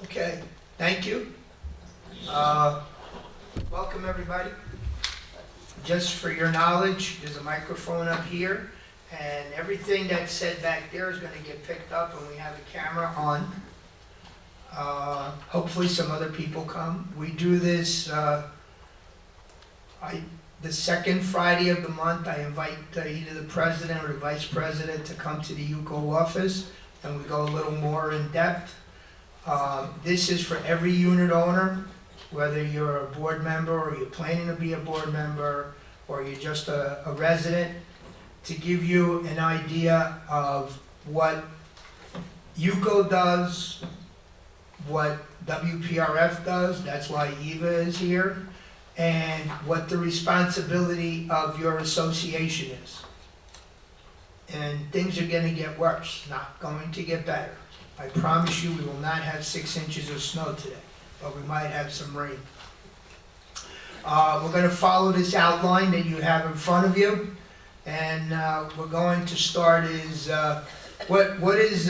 Okay, thank you. Welcome, everybody. Just for your knowledge, there's a microphone up here, and everything that's said back there is going to get picked up, and we have a camera on. Hopefully some other people come. We do this, the second Friday of the month. I invite either the president or the vice president to come to the UCO office, and we go a little more in depth. This is for every unit owner, whether you're a board member or you're planning to be a board member or you're just a resident, to give you an idea of what UCO does, what WPRF does, that's why Eva is here, and what the responsibility of your association is. And things are going to get worse, not going to get better. I promise you we will not have 6 inches of snow today, but we might have some rain. We're going to follow this outline that you have in front of you, and we're going to start is, what does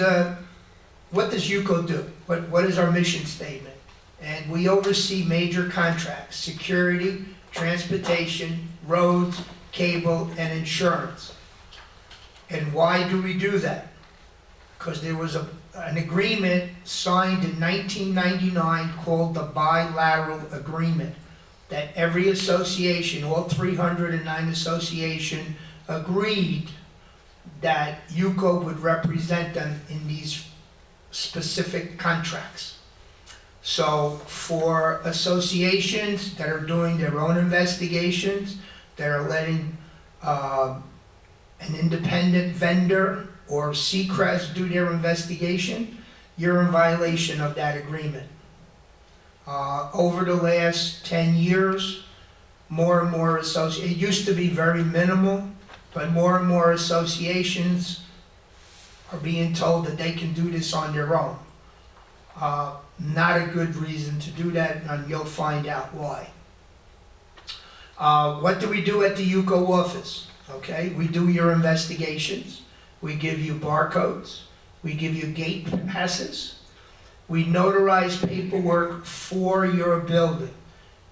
UCO do? What is our mission statement? And we oversee major contracts: security, transportation, roads, cable, and insurance. And why do we do that? Because there was an agreement signed in 1999 called the Bilateral Agreement that every association, all 309 associations, agreed that UCO would represent them in these specific contracts. So for associations that are doing their own investigations, that are letting an independent vendor or Seacrest do their investigation, you're in violation of that agreement. Over the last 10 years, more and more it used to be very minimal, but more and more associations are being told that they can do this on their own. Not a good reason to do that, and you'll find out why. What do we do at the UCO office? Okay, we do your investigations. We give you barcodes. We give you gate passes. We notarize paperwork for your building.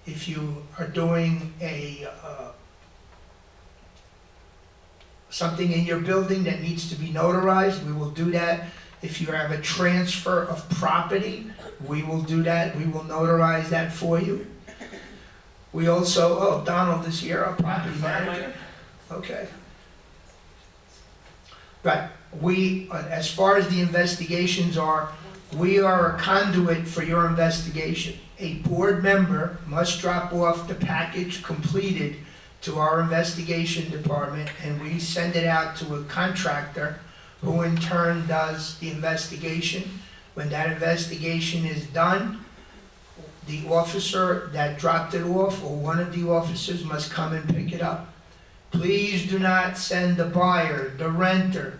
If you are doing something in your building that needs to be notarized, we will do that. If you have a transfer of property, we will do that. We will notarize that for you. We also, Donald is here, our property manager. Okay. But we, as far as the investigations are, we are a conduit for your investigation. A board member must drop off the package completed to our investigation department, and we send it out to a contractor who in turn does the investigation. When that investigation is done, the officer that dropped it off or one of the officers must come and pick it up. Please do not send the buyer, the renter.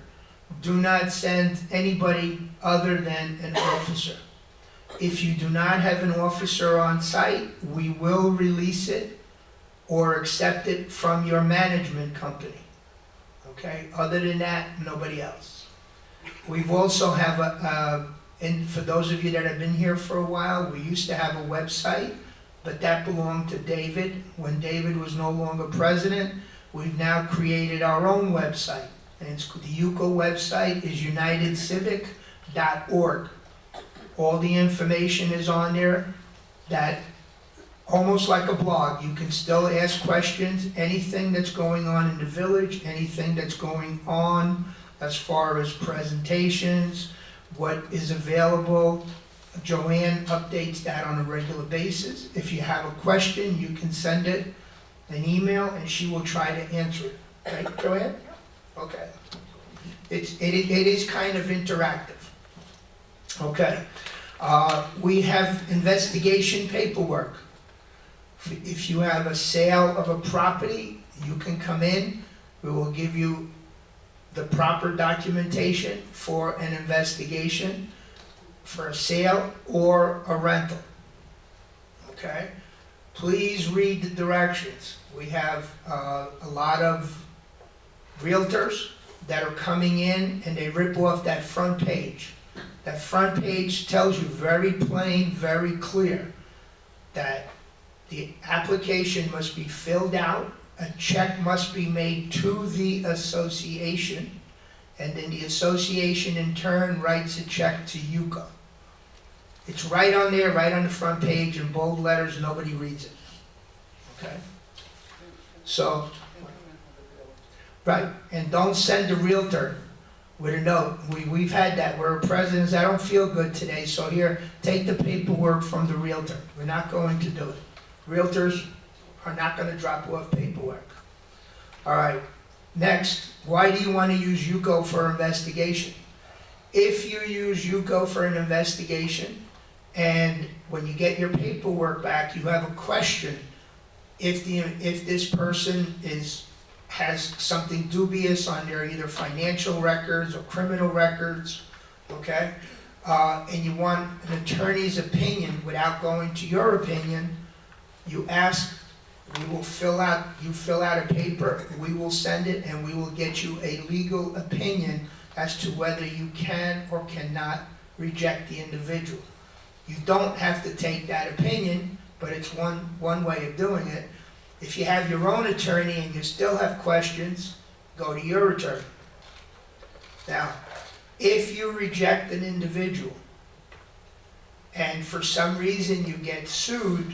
Do not send anybody other than an officer. If you do not have an officer on site, we will release it or accept it from your management company. Okay? Other than that, nobody else. We've also have and for those of you that have been here for a while, we used to have a website, but that belonged to David. When David was no longer president, we've now created our own website. And the UCO website is unitedcivic.org. All the information is on there, that almost like a blog. You can still ask questions, anything that's going on in the village, anything that's going on as far as presentations, what is available. Joanne updates that on a regular basis. If you have a question, you can send it an email and she will try to answer it. Right, Joanne? Okay. It is kind of interactive. Okay. We have investigation paperwork. If you have a sale of a property, you can come in. We will give you the proper documentation for an investigation, for a sale or a rental. Okay? Please read the directions. We have a lot of realtors that are coming in and they rip off that front page That front page tells you very plain, very clear, that the application must be filled out, a check must be made to the association, and then the association in turn writes a check to UCO. It's right on there, right on the front page in bold letters, nobody reads it. Okay? So, right, and don't send a realtor with a note. We've had that, where presidents, I don't feel good today, so here, take the paperwork from the realtor. We're not going to do it. Realtors are not gonna drop off paperwork. All right, next, why do you wanna use UCO for investigation? If you use UCO for an investigation, and when you get your paperwork back, you have a question, if this person has something dubious on their either financial records or criminal records, okay? And you want an attorney's opinion without going to your opinion, you ask, you fill out a paper, we will send it, and we will get you a legal opinion as to whether you can or cannot reject the individual. You don't have to take that opinion, but it's one way of doing it. If you have your own attorney and you still have questions, go to your attorney. Now, if you reject an individual and for some reason you get sued,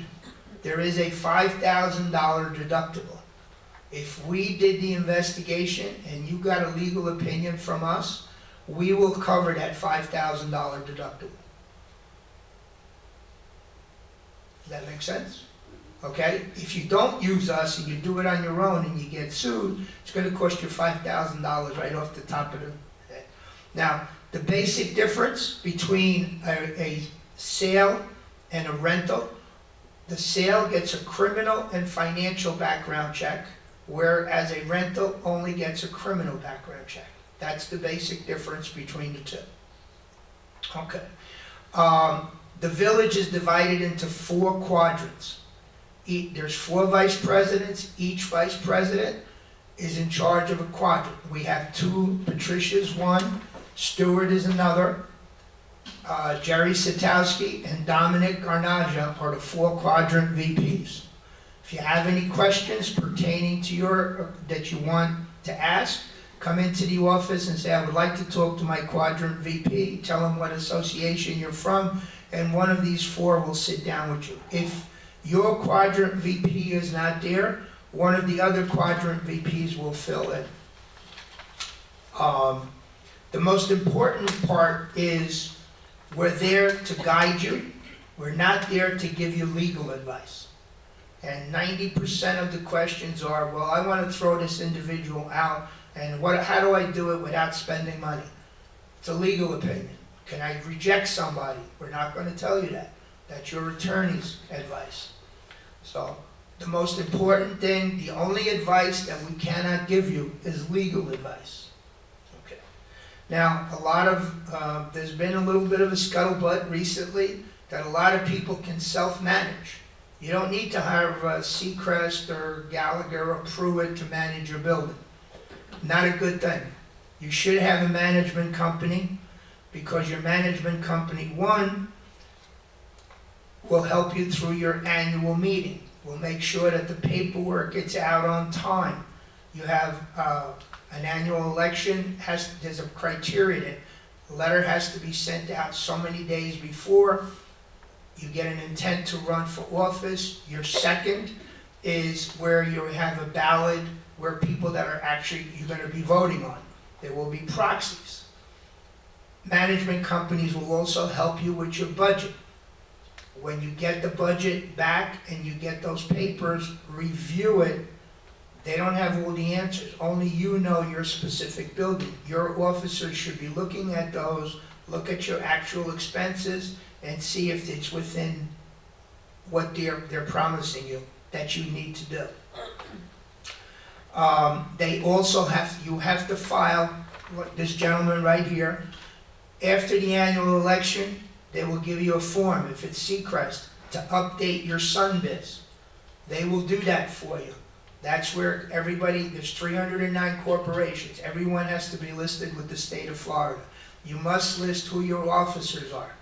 there is a $5,000 deductible. If we did the investigation and you got a legal opinion from us, we will cover that $5,000 deductible. Does that make sense? Okay? If you don't use us and you do it on your own and you get sued, it's going to cost you $5,000 right off the top of the head. Now, the basic difference between a sale and a rental, the sale gets a criminal and financial background check, whereas a rental only gets a criminal background check. That's the basic difference between the two. Okay. The village is divided into 4 quadrants. There's 4 vice presidents. Each vice president is in charge of a quadrant. We have 2 Patricias, 1, Stewart is another, Jerry Satowski and Dominic Garnaja are the 4 quadrant VPs. If you have any questions pertaining to that you want to ask, come into the office and say, I would like to talk to my quadrant VP, tell them what association you're from, and one of these 4 will sit down with you. If your quadrant VP is not there, one of the other quadrant VPs will fill in. The most important part is we're there to guide you. We're not there to give you legal advice. And 90% of the questions are, well, I want to throw this individual out, and how do I do it without spending money? It's a legal opinion. Can I reject somebody? We're not going to tell you that. That's your attorney's advice. So the most important thing, the only advice that we cannot give you is legal advice. Okay. Now, there's been a little bit of a scuttlebutt recently that a lot of people can self-manage. You don't need to hire Seacrest or Gallagher or Pruitt to manage your building. Not a good thing. You should have a management company, because your management company, 1, will help you through your annual meeting. We'll make sure that the paperwork gets out on time. You have an annual election, there's a criteria. The letter has to be sent out so many days before. You get an intent to run for office. Your second is where you have a ballot where people that are actually you're going to be voting on. There will be proxies. Management companies will also help you with your budget. When you get the budget back and you get those papers, review it. They don't have all the answers. Only you know your specific building. Your officers should be looking at those, look at your actual expenses, and see if it's within what they're promising you that you need to do. They also you have to file, this gentleman right here, after the annual election, they will give you a form, if it's Seacrest, to update your SunBiz. They will do that for you. That's where there's 309 corporations. Everyone has to be listed with the state of Florida. You must list who your officers are.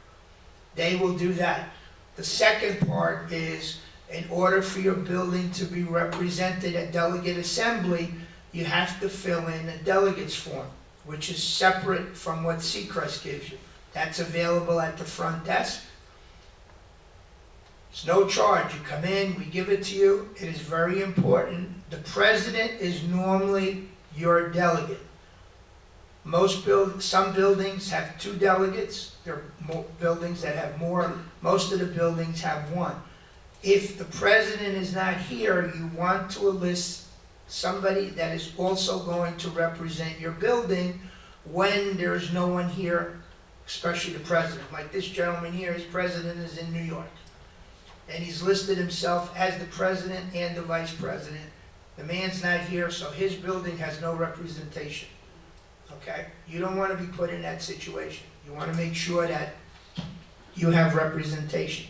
They will do that. The second part is, in order for your building to be represented at delegate assembly, you have to fill in a delegates form, which is separate from what Seacrest gives you. That's available at the front desk. It's no charge. You come in, we give it to you. It is very important. The president is normally your delegate. Some buildings have 2 delegates. There are more buildings that have more. Most of the buildings have 1. If the president is not here, you want to enlist somebody that is also going to represent your building when there's no one here, especially the president. Like this gentleman here, his president is in New York. And he's listed himself as the president and the vice president. The man's not here, so his building has no representation. Okay? You don't want to be put in that situation. You want to make sure that you have representation.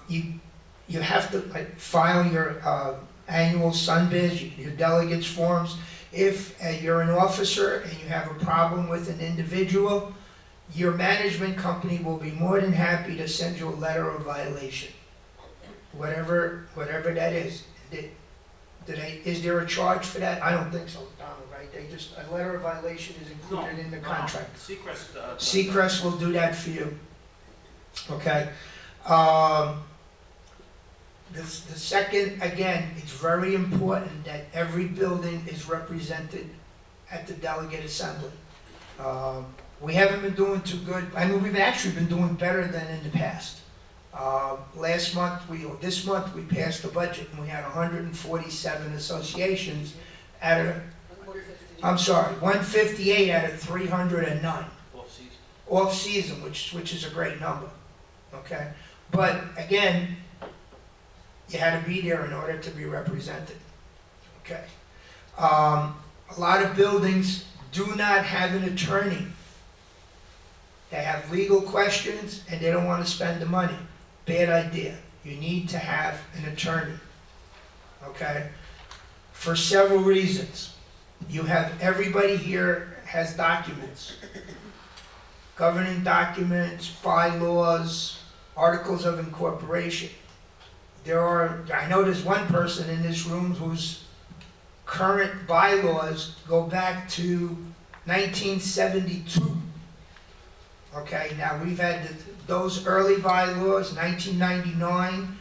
You have to file your annual SunBiz, your delegates forms. If you're an officer and you have a problem with an individual, your management company will be more than happy to send you a letter of violation, whatever that is. Is there a charge for that? I don't think so, Donald, right? A letter of violation is included in the contract. Seacrest will do that for you. Okay? The second, again, it's very important that every building is represented at the delegate assembly. We haven't been doing too good. I mean, we've actually been doing better than in the past. This month we passed the budget and we had 147 associations out of, 158 out of 309. Off-season, which is a great number, okay? But again, you had to be there in order to be represented, okay? A lot of buildings do not have an attorney. They have legal questions and they don't want to spend the money. Bad idea. You need to have an attorney, okay? For several reasons. You have, everybody here has documents. Governing documents, bylaws, articles of incorporation. I know there's one person in this room whose current bylaws go back to 1972. Okay, now we've had those early bylaws, 1999.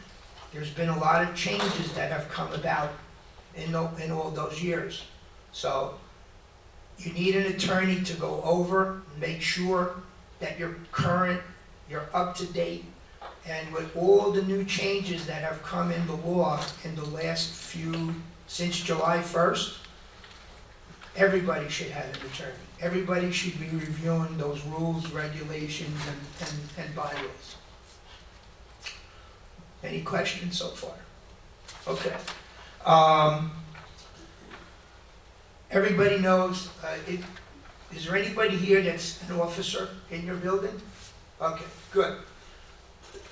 There's been a lot of changes that have come about in all those years. So you need an attorney to go over, make sure that you're current, you're up to date, and with all the new changes that have come in the law in the last since July 1st, everybody should have an attorney. Everybody should be reviewing those rules, regulations, and bylaws. Any questions so far? Okay. Everybody knows, is there anybody here that's an officer in your building? Okay, good.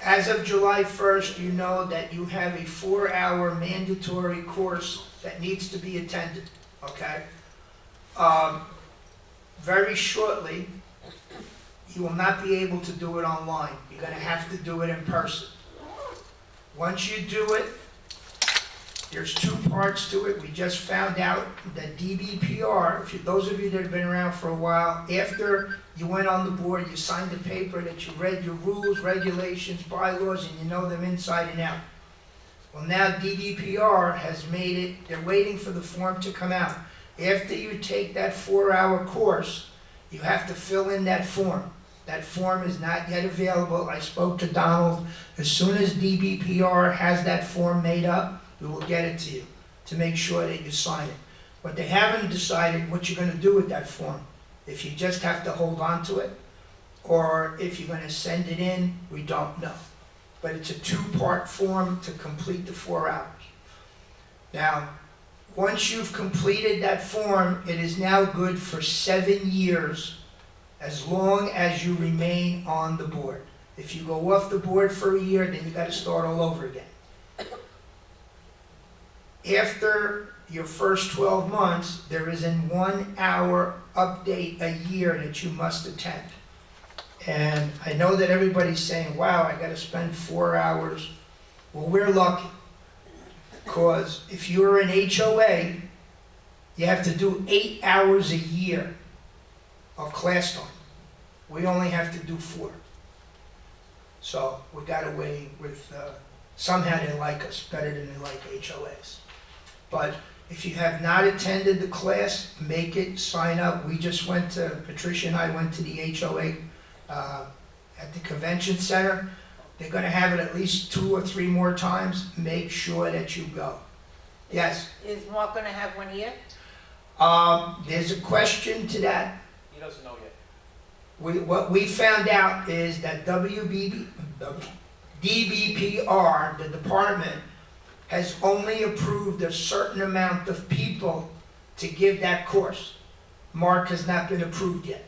As of July 1st, you know that you have a 4-hour mandatory course that needs to be attended, okay? Very shortly, you will not be able to do it online. You're going to have to do it in person. Once you do it, there's 2 parts to it. We just found out that DBPR, those of you that have been around for a while, after you went on the board, you signed a paper that you read your rules, regulations, bylaws, and you know them inside and out. Well, now DBPR has made it, they're waiting for the form to come out. After you take that 4-hour course, you have to fill in that form. That form is not yet available. I spoke to Donald. As soon as DBPR has that form made up, we will get it to you to make sure that you sign it. But they haven't decided what you're going to do with that form. If you just have to hold on to it, or if you're going to send it in, we don't know. But it's a 2-part form to complete the 4 hours. Now, once you've completed that form, it is now good for 7 years, as long as you remain on the board. If you go off the board for a year, then you got to start all over again. After your first 12 months, there is a 1-hour update a year that you must attend. And I know that everybody's saying, wow, I gotta spend 4 hours. Well, we're lucky, because if you're an HOA, you have to do 8 hours a year of class time. We only have to do 4. So we got away with, somehow they like us better than they like HOAs. But if you have not attended the class, make it, sign up. We just went to, Patricia and I went to the HOA at the convention center. They're gonna have it at least 2 or 3 more times. Make sure that you go. Yes? Is Mark gonna have one here? There's a question to that. He doesn't know yet. What we found out is that DBPR, the department, has only approved a certain amount of people to give that course. Mark has not been approved yet.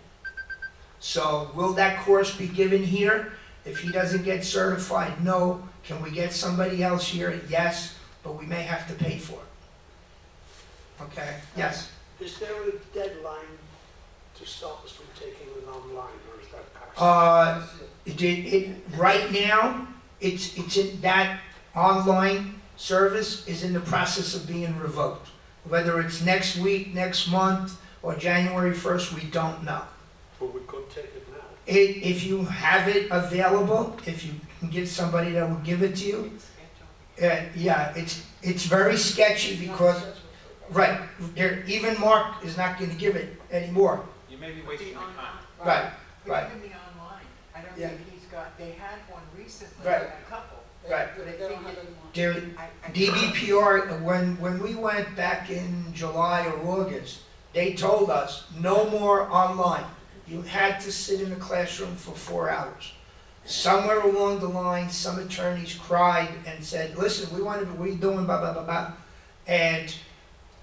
So will that course be given here? If he doesn't get certified, no. Can we get somebody else here? Yes, but we may have to pay for it. Okay, yes? Is there a deadline to stop us from taking it online, or is that past? Right now, it's in, that online service is in the process of being revoked. Whether it's next week, next month, or January 1st, we don't know. But we could take it now. If you have it available, if you can get somebody that will give it to you, yeah, it's very sketchy because, right, even Mark is not gonna give it anymore. You may be wasting your time. Right, It's right, gonna be online. I don't Yeah. think he's got, they had one recently, Right. a couple. right. But I think There, DBPR, when we went back in July or August, they told us, no more online. You had to sit in a classroom for 4 hours. Somewhere along the line, some attorneys cried and said, listen, we doing blah, blah, blah, blah. And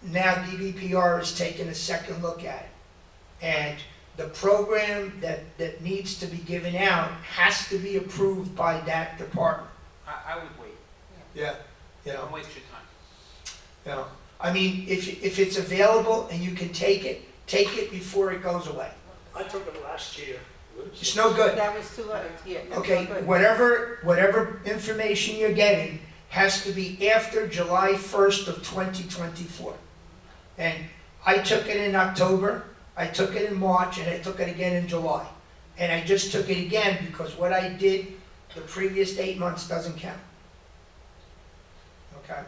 now DBPR is taking a second look at it. And the program that needs to be given out has to be approved by that department. I would wait. Yeah. You know, Don't waste your time. you know, I mean, if it's available and you can take it before it goes away. I took it last year. It's no good. That was too late, yeah. that's Okay, not good. whatever information you're getting has to be after July 1st of 2024. And I took it in October, I took it in March, and I took it again in July. And I just took it again because what I did the previous 8 months doesn't count. Okay?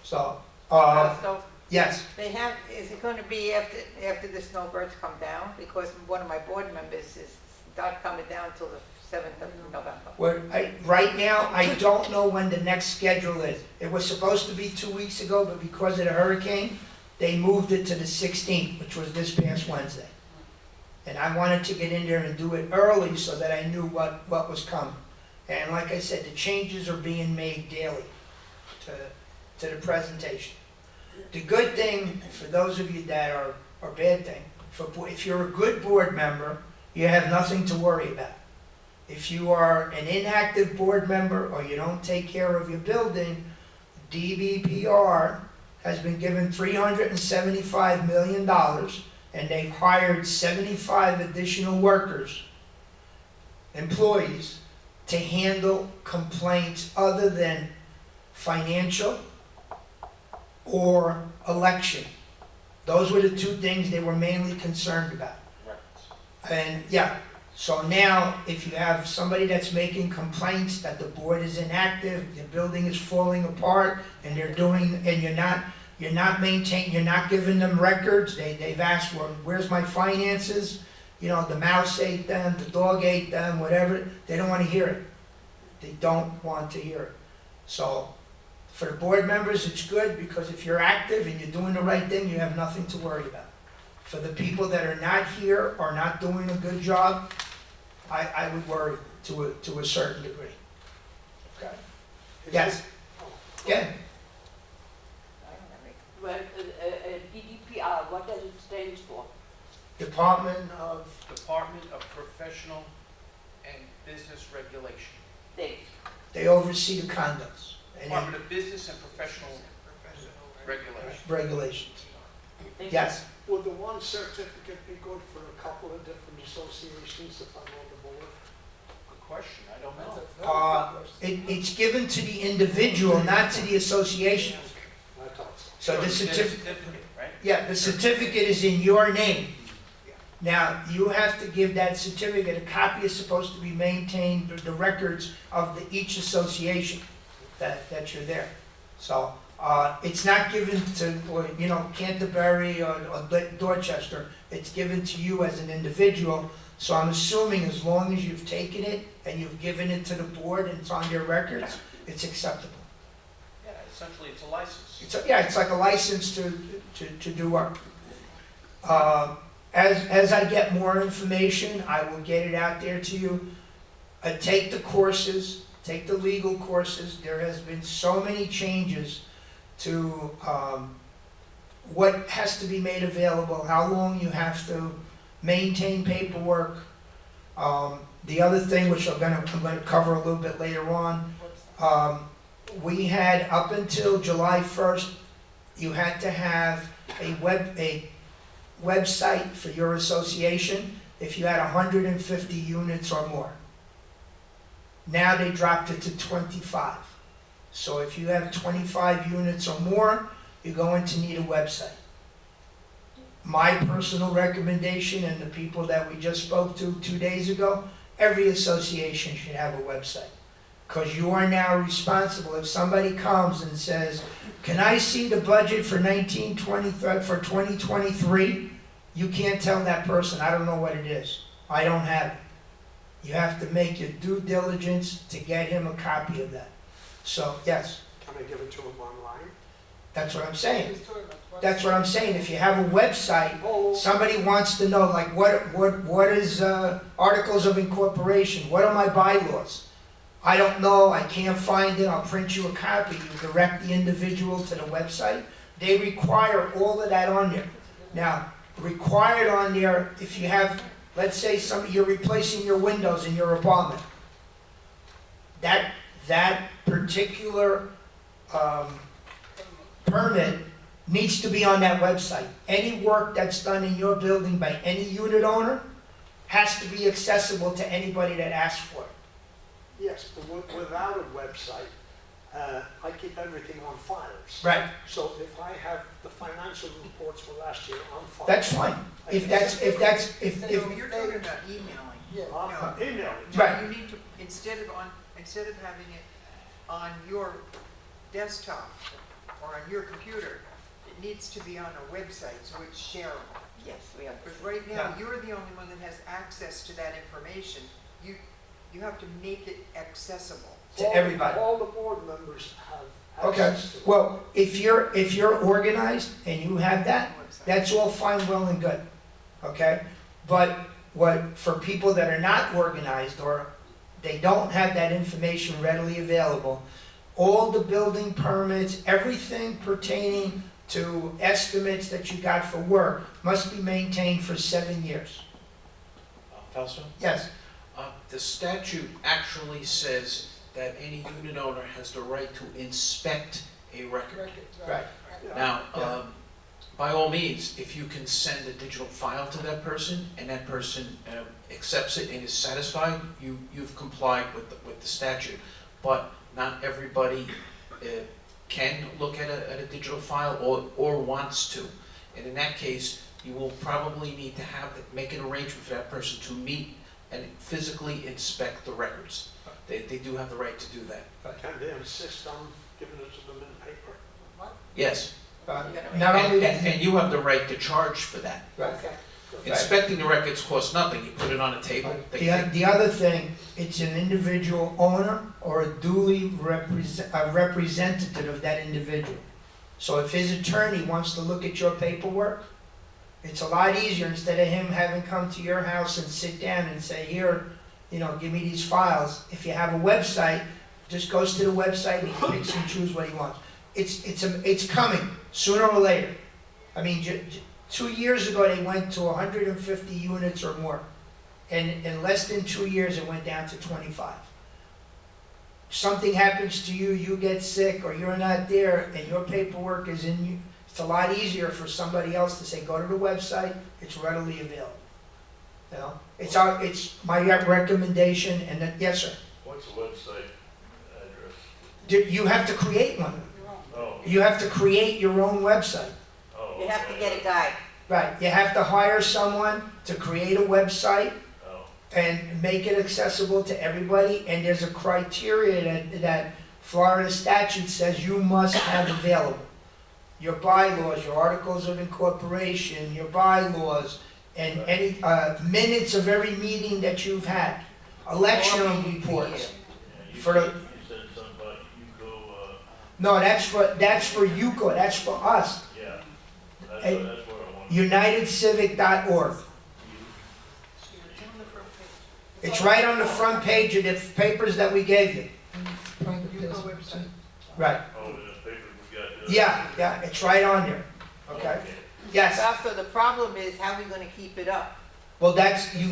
So, So yes, they have, is it gonna be after the snowbirds come down? Because one of my board members is not coming down till the 7th of November. right now, I don't know when the next schedule is. It was supposed to be 2 weeks ago, but because of the hurricane, they moved it to the 16th, which was this past Wednesday. And I wanted to get in there and do it early so that I knew what was coming. And like I said, the changes are being made daily to the presentation. The good thing, for those of you that are bad thing, if you're a good board member, you have nothing to worry about. If you are an inactive board member or you don't take care of your building, DBPR has been given $375 million and they've hired 75 additional workers, employees, to handle complaints other than financial or election. Those were the 2 things they were mainly concerned about. And yeah, so now if you have somebody that's making complaints that the board is inactive, the building is falling apart, and you're not maintaining, you're not giving them records, they've asked, well, where's my finances? You know, the mouse ate them, the dog ate them, whatever, they don't want to hear it. They don't want to hear it. So for the board members, it's good because if you're active and you're doing the right thing, you have nothing to worry about. For the people that are not here or not doing a good job, I would worry to a certain degree. Okay. Yes. Yeah. Well, DDPR, what does it stand for? Department of, Department of Professional and Business Regulation. Thanks. they oversee the condos and Department of Business and Professional Regulation. regulations. Yes, Would the one certificate be good for a couple of different associations if I'm on the board? Good question, I don't know. it's given to the individual, not to the association. I thought so. So the Sure, you get a certificate, certificate, right? yeah, the certificate is in your name. Now, you have to give that certificate, a copy is supposed to be maintained, the records of each association that you're there. So, it's not given to, Canterbury or Dorchester, it's given to you as an individual. So I'm assuming as long as you've taken it and you've given it to the board and it's on their records, it's acceptable. Yeah, essentially, it's a license. It's like a license to do work. As I get more information, I will get it out there to you. Take the courses, take the legal courses. There has been so many changes to what has to be made available, how long you have to maintain paperwork. The other thing, which I'm gonna cover a little bit later on, we had up until July 1st, you had to have a website for your association if you had 150 units or more. Now they dropped it to 25. So if you have 25 units or more, you're going to need a website. My personal recommendation, and the people that we just spoke to 2 days ago, every association should have a website. Because you are now responsible. If somebody comes and says, can I see the budget for 2023? You can't tell that person, I don't know what it is. I don't have it. You have to make your due diligence to get him a copy of that. So, yes, Can I give it to him online? that's what I'm saying. That's what I'm saying. If you have a website, somebody wants to know, like, what is articles of incorporation? What are my bylaws? I don't know, I can't find it, I'll print you a copy. You direct the individual to the website. They require all of that on there. Now, required on there, if you have, let's say you're replacing your windows in your apartment. That particular permit needs to be on that website. Any work that's done in your building by any unit owner has to be accessible to anybody that asks for it. Yes, but without a website, I keep everything on files. Right, So if I have the financial reports for last year on file. that's fine. If No, you're talking about emailing. I'm emailing. Right. You need to, instead of having it on your desktop or on your computer, it needs to be on a website so it's shareable. Yes, we understand. Because right now, Yeah. you're the only one that has access to that information. You have to make it accessible. To everybody. All the board members have Okay, access to it. well, if you're organized and you have that, that's all fine, well and good, okay? But for people that are not organized or they don't have that information readily available, all the building permits, everything pertaining to estimates that you got for work must be maintained for 7 years. Fausto? Yes, The statute actually says that any unit owner has the right to inspect a record. right, Yeah. Now, Yeah. by all means, if you can send a digital file to that person and that person accepts it and is satisfied, you've complied with the statute. But not everybody can look at a digital file or wants to. And in that case, you will probably need to make an arrangement for that person to meet and physically inspect the records. They do have the right to do that. Can they insist on giving it to them in paper? Yes. not And, only and, and you have the right to charge for that. right. Inspecting the records costs nothing. You put it on a table. The other thing, it's an individual owner or a duly representative of that individual. So if his attorney wants to look at your paperwork, it's a lot easier instead of him having come to your house and sit down and say, here, give me these files. If you have a website, just goes to the website and he picks and chooses what he wants. It's coming, sooner or later. I mean, 2 years ago, they went to 150 units or more. And in less than 2 years, it went down to 25. Something happens to you, you get sick, or you're not there, and your paperwork is It's a lot easier for somebody else to say, go to the website, it's readily available. You know, it's my recommendation, and that, yes, sir. What's the website address? You have to create one. Oh, You have to create your own website. oh. You have to okay. get a guide. Right, you have to hire someone to create a website Oh, and make it accessible to everybody, and there's a criteria that Florida statute says you must have available. Your bylaws, your articles of incorporation, your bylaws, and any, minutes of every meeting that you've had, election reports. yeah, you For said, the- you said something about you No, that's for UCO, that's for us, yeah, Hey, that's what I want. unitedcivic.org. It's right on the front page of the papers that we gave you. Yuko website. Right, Oh, the paper we got. yeah, it's right on there, okay? Yes, Also, the problem is, how are we gonna keep it up? well, you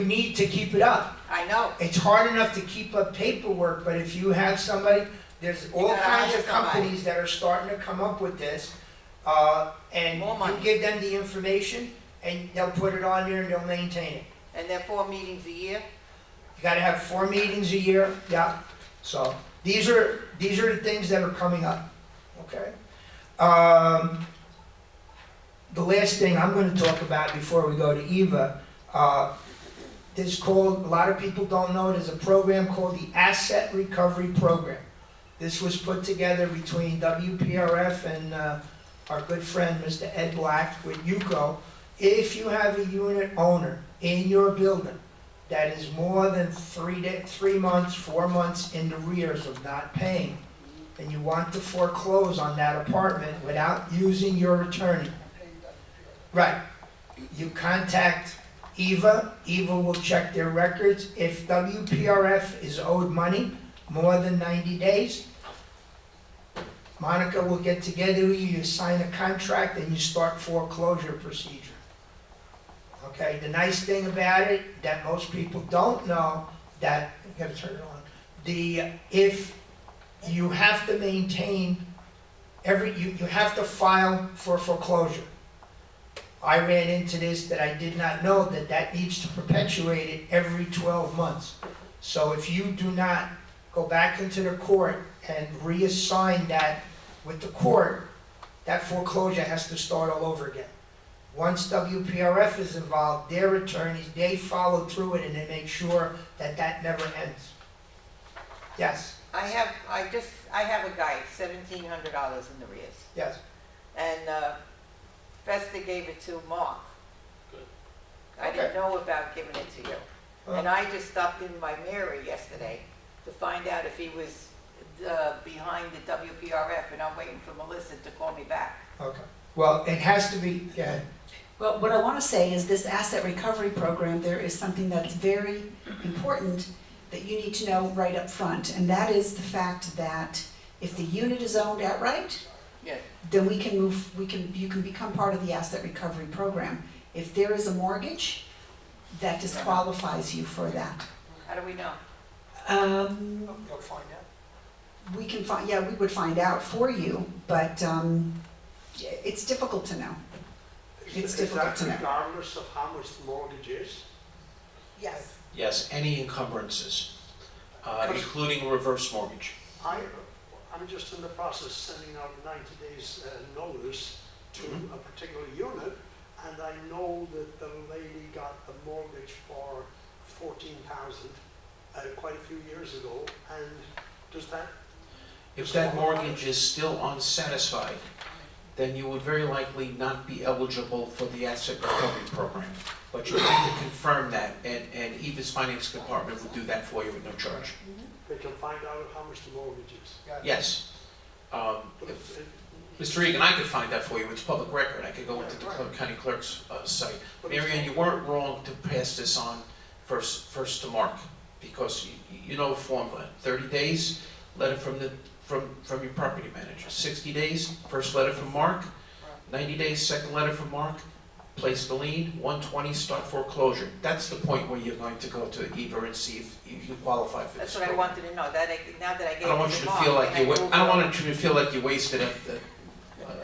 need to keep it up. I know, It's hard enough to keep up paperwork, but if you have somebody, there's all gotta kinds hire of somebody. companies that are starting to come up with this. And More money. you give them the information, and they'll put it on there and they'll maintain it. and they're 4 meetings a year. You gotta have 4 meetings a year, yeah. So, these are the things that are coming up, okay? The last thing I'm gonna talk about before we go to Eva, there's called, a lot of people don't know, there's a program called the Asset Recovery Program. This was put together between WPRF and our good friend, Mr. Ed Black, with UCO. If you have a unit owner in your building that is more than 3 months, 4 months in the arrears of not paying, and you want to foreclose on that apartment without using your attorney, right, you contact Eva. Eva will check their records. If WPRF is owed money more than 90 days, Monica will get together with you, you sign a contract, and you start foreclosure procedure. Okay, the nice thing about it, that most people don't know, that, I gotta turn it on, if you have to maintain you have to file for foreclosure. I ran into this, that I did not know, that needs to perpetuate it every 12 months. So if you do not go back into the court and reassign that with the court, that foreclosure has to start all over again. Once WPRF is involved, their attorneys, they follow through it and they make sure that never ends. Yes, I have a guy, $1,700 in the arrears. yes. And Festa gave it to Mark. Good. I didn't know about giving it to you. And I just stopped in by Mary yesterday to find out if he was behind the WPRF, and I'm waiting for Melissa to call me back. Okay. Well, it has to be, go ahead. Well, what I want to say is this asset recovery program, there is something that's very important that you need to know right up front, and that is the fact that if the unit is owned outright, Yeah. then you can become part of the asset recovery program. If there is a mortgage, that disqualifies you for that. How do we know? You'll find out. We can find, yeah, we would find out for you, but it's difficult to know. It's difficult to know. Is that regardless of how much the mortgage is? Yes. Yes, any encumbrances, including reverse mortgage. I'm just in the process of sending out 90 days notice to a particular unit, and I know that the lady got a mortgage for $14,000 quite a few years ago, and does that? If that mortgage is still unsatisfied, then you would very likely not be eligible for the asset recovery program. But you have to confirm that, and Eva's finance department will do that for you at no charge. They can find out how much the mortgage is. Yes. But If- Mr. Egan, I could find that for you, it's public record, I could go into the county clerk's site. Mary Ann, you weren't wrong to pass this on first to Mark, because you know the formula, 30 days, letter from your property manager, 60 days, first letter from Mark, 90 days, second letter from Mark, place the lien, 120, start foreclosure. That's the point where you're going to go to Eva and see if you qualify for this That's what I program. wanted to know, now that I I gave it don't want you to to Mark, feel like then I I don't move want you to feel like you wasted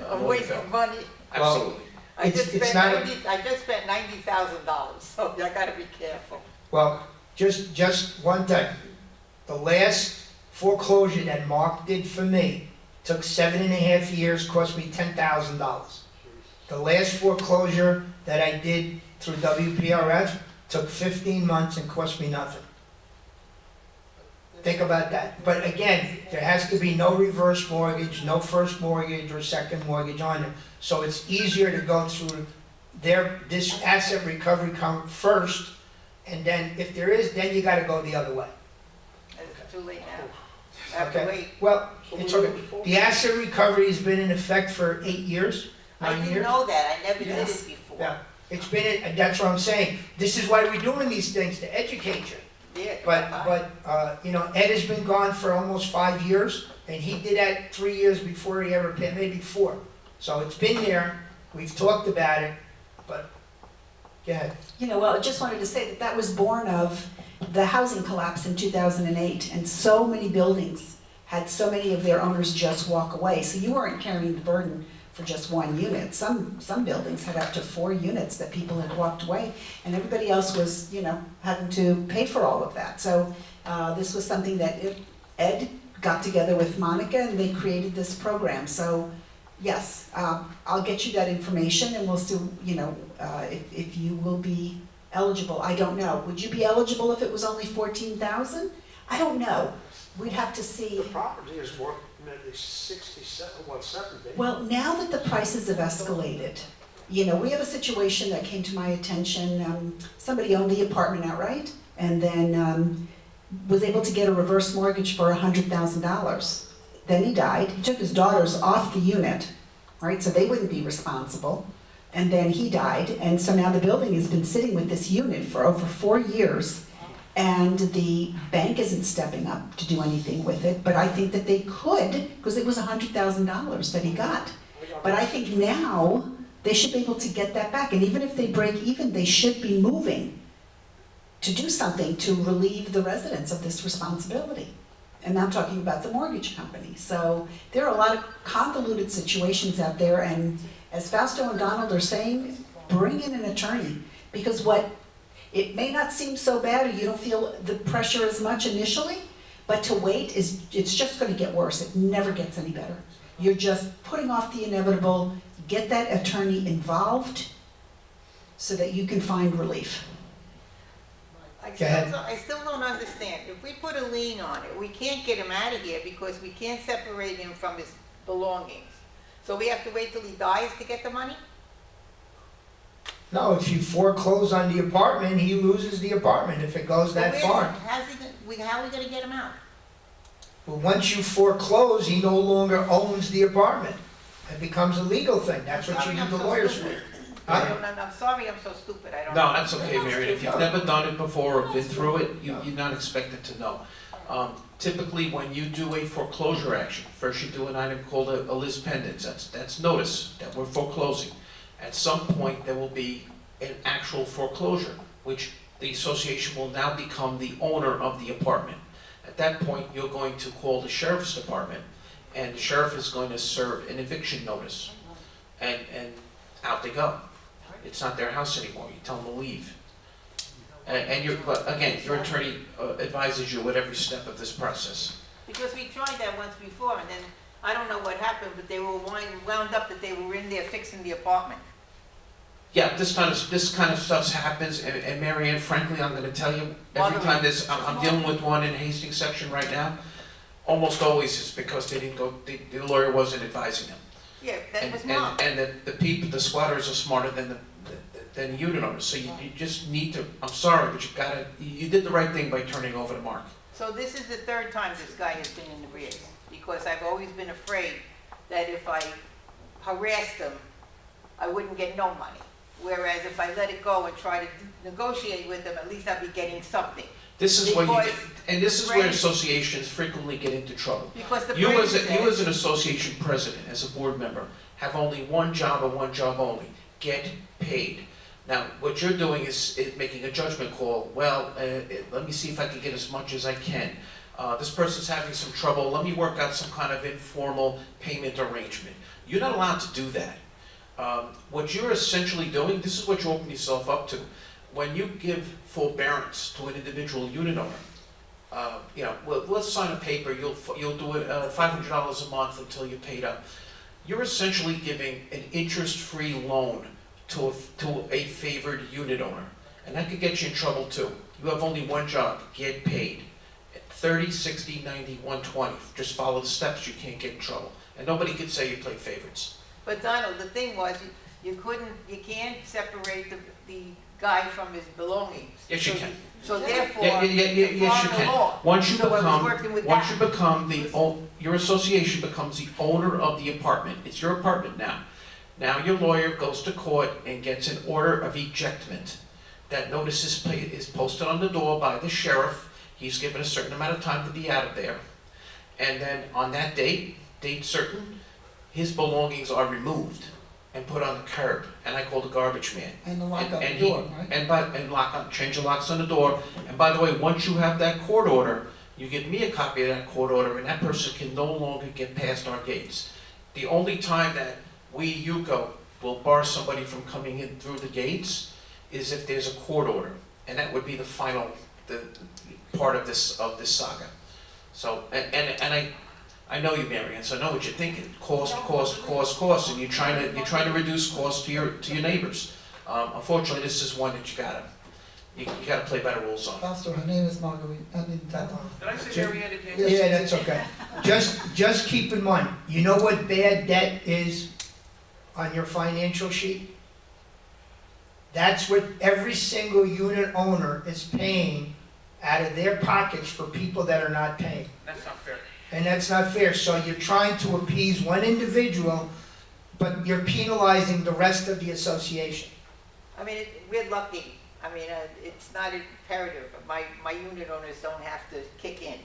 I'm more wasting than money. absolutely. I It's- just it's spent not a- $90,000, so I gotta be careful. Well, just one thing. The last foreclosure that Mark did for me took 7.5 years, cost me $10,000. The last foreclosure that I did through WPRF took 15 months and cost me nothing. Think about that. But again, there has to be no reverse mortgage, no first mortgage or second mortgage on it. So it's easier to go through this asset recovery come first, and then if there is, then you gotta go the other way. It's too late now. I have to Okay. wait. Well, So it's we're okay. moving forward. The asset recovery has been in effect for 8 years, I 9 didn't years. know that, I never did Yes. it before. Yeah, it's been, that's what I'm saying. This is why we're doing these things, to educate you. Yeah, But, you know, Ed has been gone for almost 5 years, and he did that 3 years before he ever paid, maybe 4. So it's been there, we've talked about it, but, go ahead. You know, well, I just wanted to say that that was born of the housing collapse in 2008, and so many buildings had so many of their owners just walk away. So you weren't carrying the burden for just one unit. Some buildings had up to 4 units that people had walked away, and everybody else was, you know, having to pay for all of that. So this was something that Ed got together with Monica, and they created this program. So yes, I'll get you that information, and we'll see, you know, if you will be eligible. I don't know. Would you be eligible if it was only 14,000? I don't know. We'd have to see. The property is worth maybe 67, what, 70? Well, now that the prices have escalated, you know, we have a situation that came to my attention. Somebody owned the apartment outright and then was able to get a reverse mortgage for $100,000. Then he died. He took his daughters off the unit, right? So they wouldn't be responsible. And then he died. And so now the building has been sitting with this unit for over 4 years. And the bank isn't stepping up to do anything with it, but I think that they could, because it was $100,000 that he got. But I think now they should be able to get that back, and even if they break even, they should be moving to do something to relieve the residents of this responsibility. And I'm talking about the mortgage company. So there are a lot of convoluted situations out there, and as Fausto and Donald are saying, bring in an attorney, because it may not seem so bad, or you don't feel the pressure as much initially, but to wait it's just gonna get worse. It never gets any better. You're just putting off the inevitable. Get that attorney involved so that you can find relief. Go ahead. I still don't understand. If we put a lien on it, we can't get him out of here because we can't separate him from his belongings. So we have to wait till he dies to get the money? No, if you foreclose on the apartment, he loses the apartment if it goes that far. How are we gonna get him out? But once you foreclose, he no longer owns the apartment. It becomes a legal thing. That's what you need the lawyers for. Huh? I'm sorry I'm so stupid, I don't No, know. that's okay, Marion. If you've never done it before or been through it, you're not expected to know. Typically, when you do a foreclosure action, first you do an item called a lis pendens. That's notice that we're foreclosing. At some point, there will be an actual foreclosure, which the association will now become the owner of the apartment. At that point, you're going to call the sheriff's department, and the sheriff is going to serve an eviction notice. And out they go. It's not their house anymore. You tell them to leave. But again, your attorney advises you at every step of this process. Because we tried that once before, and then, I don't know what happened, but they were wound up that they were in there fixing the apartment. Yeah, this kind of stuff happens, and Marianne, frankly, I'm gonna tell you, every time this, I'm dealing with one in Hastings section right now, almost always it's because they didn't go, the lawyer wasn't advising them. Yeah, that And, was and, mom. and the people, the squatters are smarter than the unit owners, so you just need to, I'm sorry, but you did the right thing by turning over to Mark. So this is the third time this guy has been in the arrears, because I've always been afraid that if I harassed him, I wouldn't get no money. Whereas if I let it go and try to negotiate with him, at least I'd be getting something. This is where Because this is where brain- associations frequently get into trouble. Because the You brain as says- an association president, as a board member, have only one job and one job only, get paid. Now, what you're doing is making a judgment call, well, let me see if I can get as much as I can. this person's having some trouble, let me work out some kind of informal payment arrangement. You're not allowed to do that. What you're essentially doing, this is what you open yourself up to. When you give forbearance to an individual unit owner, well, let's sign a paper, you'll do it $500 a month until you're paid up. You're essentially giving an interest-free loan to a favored unit owner. And that could get you in trouble too. You have only one job, get paid. 30, 60, 90, 120. Just follow the steps, you can't get in trouble. And nobody could say you play favorites. But Donald, the thing was, you can't separate the guy from his belongings. Yes, you can. So therefore, Yes, you follow the can. law. Once you So I was working with become that. your association becomes the owner of the apartment. It's your apartment now. Now your lawyer goes to court and gets an order of ejectment. That notice is posted on the door by the sheriff. He's given a certain amount of time to be out of there. And then on that date certain, his belongings are removed and put on the curb. And I call the garbage man. And the lock on the And door, right? change the locks on the door. And by the way, once you have that court order, you give me a copy of that court order, and that person can no longer get past our gates. The only time that we, UCO, will bar somebody from coming in through the gates is if there's a court order, and that would be the final part of this saga. So, and I know you, Marianne, so I know what you're thinking. Cost, and you're trying to reduce costs to your neighbors. Unfortunately, this is one that you gotta play by the rules on. Pastor, her name is Marguerite. Did I say Marianne again? Yeah, that's okay. Just keep in mind, you know what bad debt is on your financial sheet? That's what every single unit owner is paying out of their pockets for people that are not paying. That's not fair. And that's not fair. So you're trying to appease one individual, but you're penalizing the rest of the association. I mean, we're lucky. I mean, it's not imperative, but my unit owners don't have to kick in.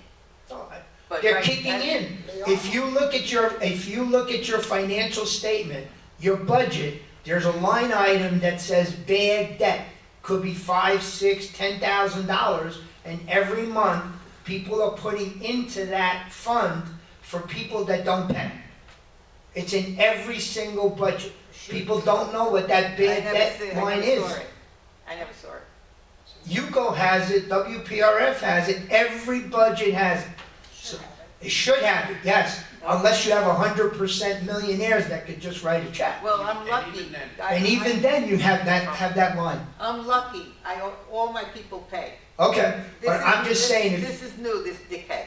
But They're right, kicking that's- in. If you look at your financial statement, your budget, there's a line item that says bad debt. Could be $5,000, $6,000, $10,000, and every month, people are putting into that fund for people that don't pay. It's in every single budget. People don't know what that bad debt line is. I never saw it. UCO has it, WPRF has it, every budget has it. So, it should have it, yes, unless you have 100% millionaires that could just write a check. Well, I'm And lucky. even then- And even then, you have that line. I'm lucky. All my people pay. Okay, but This I'm is- just this- saying, This is new, this dickhead.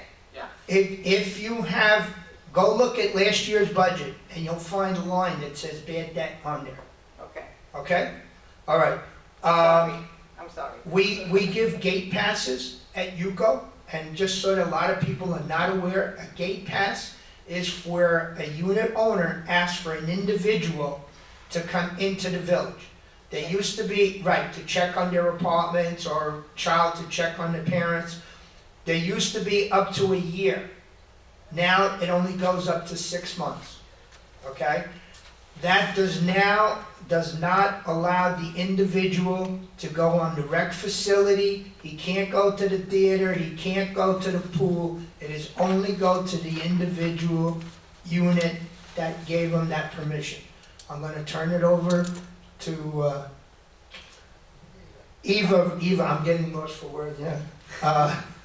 if you have, go look at last year's budget, and you'll find a line that says bad debt on there, Okay, okay? All right. I'm sorry. We give gate passes at UCO, and just so that a lot of people are not aware, a gate pass is where a unit owner asks for an individual to come into the village. They used to be, right, to check on their apartments, or child to check on the parents. They used to be up to a year. Now it only goes up to 6 months, okay? That does not allow the individual to go on the rec facility. He can't go to the theater, he can't go to the pool. It is only go to the individual unit that gave him that permission. I'm gonna turn it over to Eva, I'm getting lost for words, yeah.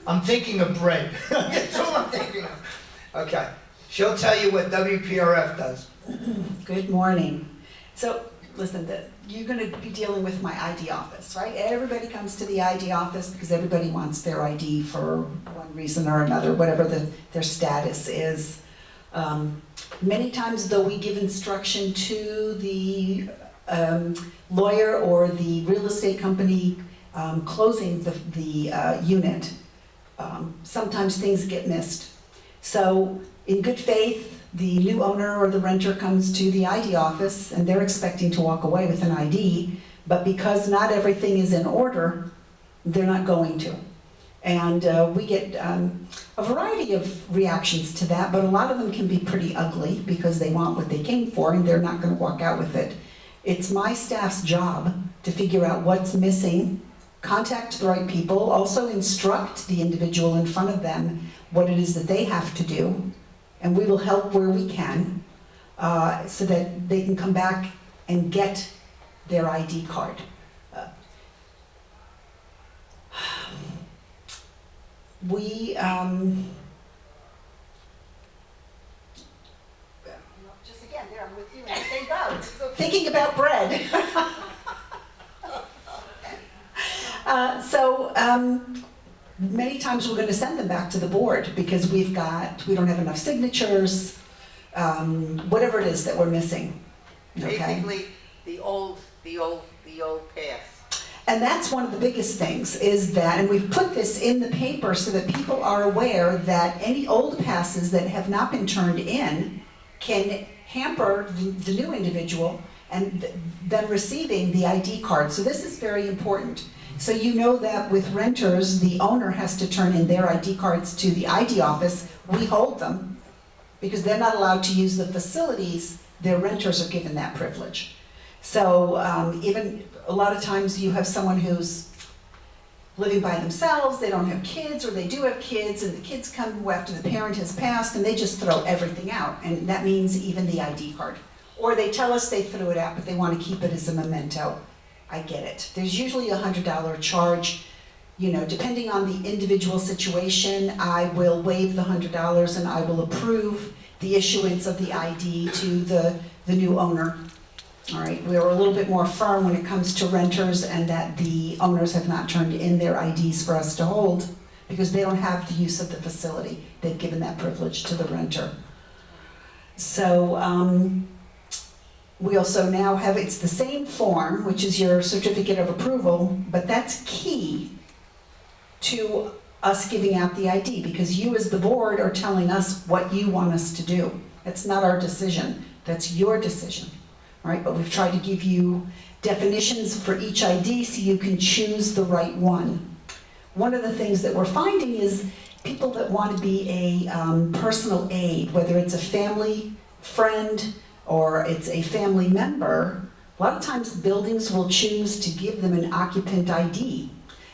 I'm thinking of bread. That's all I'm thinking of. Okay, she'll tell you what WPRF does. Good morning. So, listen, you're gonna be dealing with my ID office, right? Everybody comes to the ID office because everybody wants their ID for one reason or another, whatever their status is. Many times though, we give instruction to the lawyer or the real estate company closing the unit. Sometimes things get missed. So, in good faith, the new owner or the renter comes to the ID office and they're expecting to walk away with an ID, but because not everything is in order, they're not going to. And we get a variety of reactions to that, but a lot of them can be pretty ugly because they want what they came for and they're not going to walk out with it. It's my staff's job to figure out what's missing, contact the right people, also instruct the individual in front of them what it is that they have to do, and we will help where we can, so that they can come back and get their ID card. We, just again, there, I'm with you in the same boat. Thinking about bread. Many times we're going to send them back to the board because we don't have enough signatures, whatever it is that we're missing. Okay? Basically, the old pass. And that's one of the biggest things is that, and we've put this in the paper so that people are aware that any old passes that have not been turned in can hamper the new individual and them receiving the ID card. So this is very important. So you know that with renters, the owner has to turn in their ID cards to the ID office. We hold them because they're not allowed to use the facilities. Their renters are given that privilege. So even a lot of times you have someone who's living by themselves, they don't have kids, or they do have kids, and the kids come after the parent has passed, and they just throw everything out. And that means even the ID card. Or they tell us they threw it out, but they want to keep it as a memento. I get it. There's usually a $100 charge. You know, depending on the individual situation, I will waive the $100 and I will approve the issuance of the ID to the new owner. All right, we're a little bit more firm when it comes to renters and that the owners have not turned in their IDs for us to hold because they don't have the use of the facility. They've given that privilege to the renter. So we also now have, it's the same form, which is your certificate of approval, but that's key to us giving out the ID because you as the board are telling us what you want us to do. That's not our decision, that's your decision. All right, but we've tried to give you definitions for each ID so you can choose the right one. One of the things that we're finding is people that want to be a personal aid, whether it's a family friend or it's a family member, a lot of times buildings will choose to give them an occupant ID,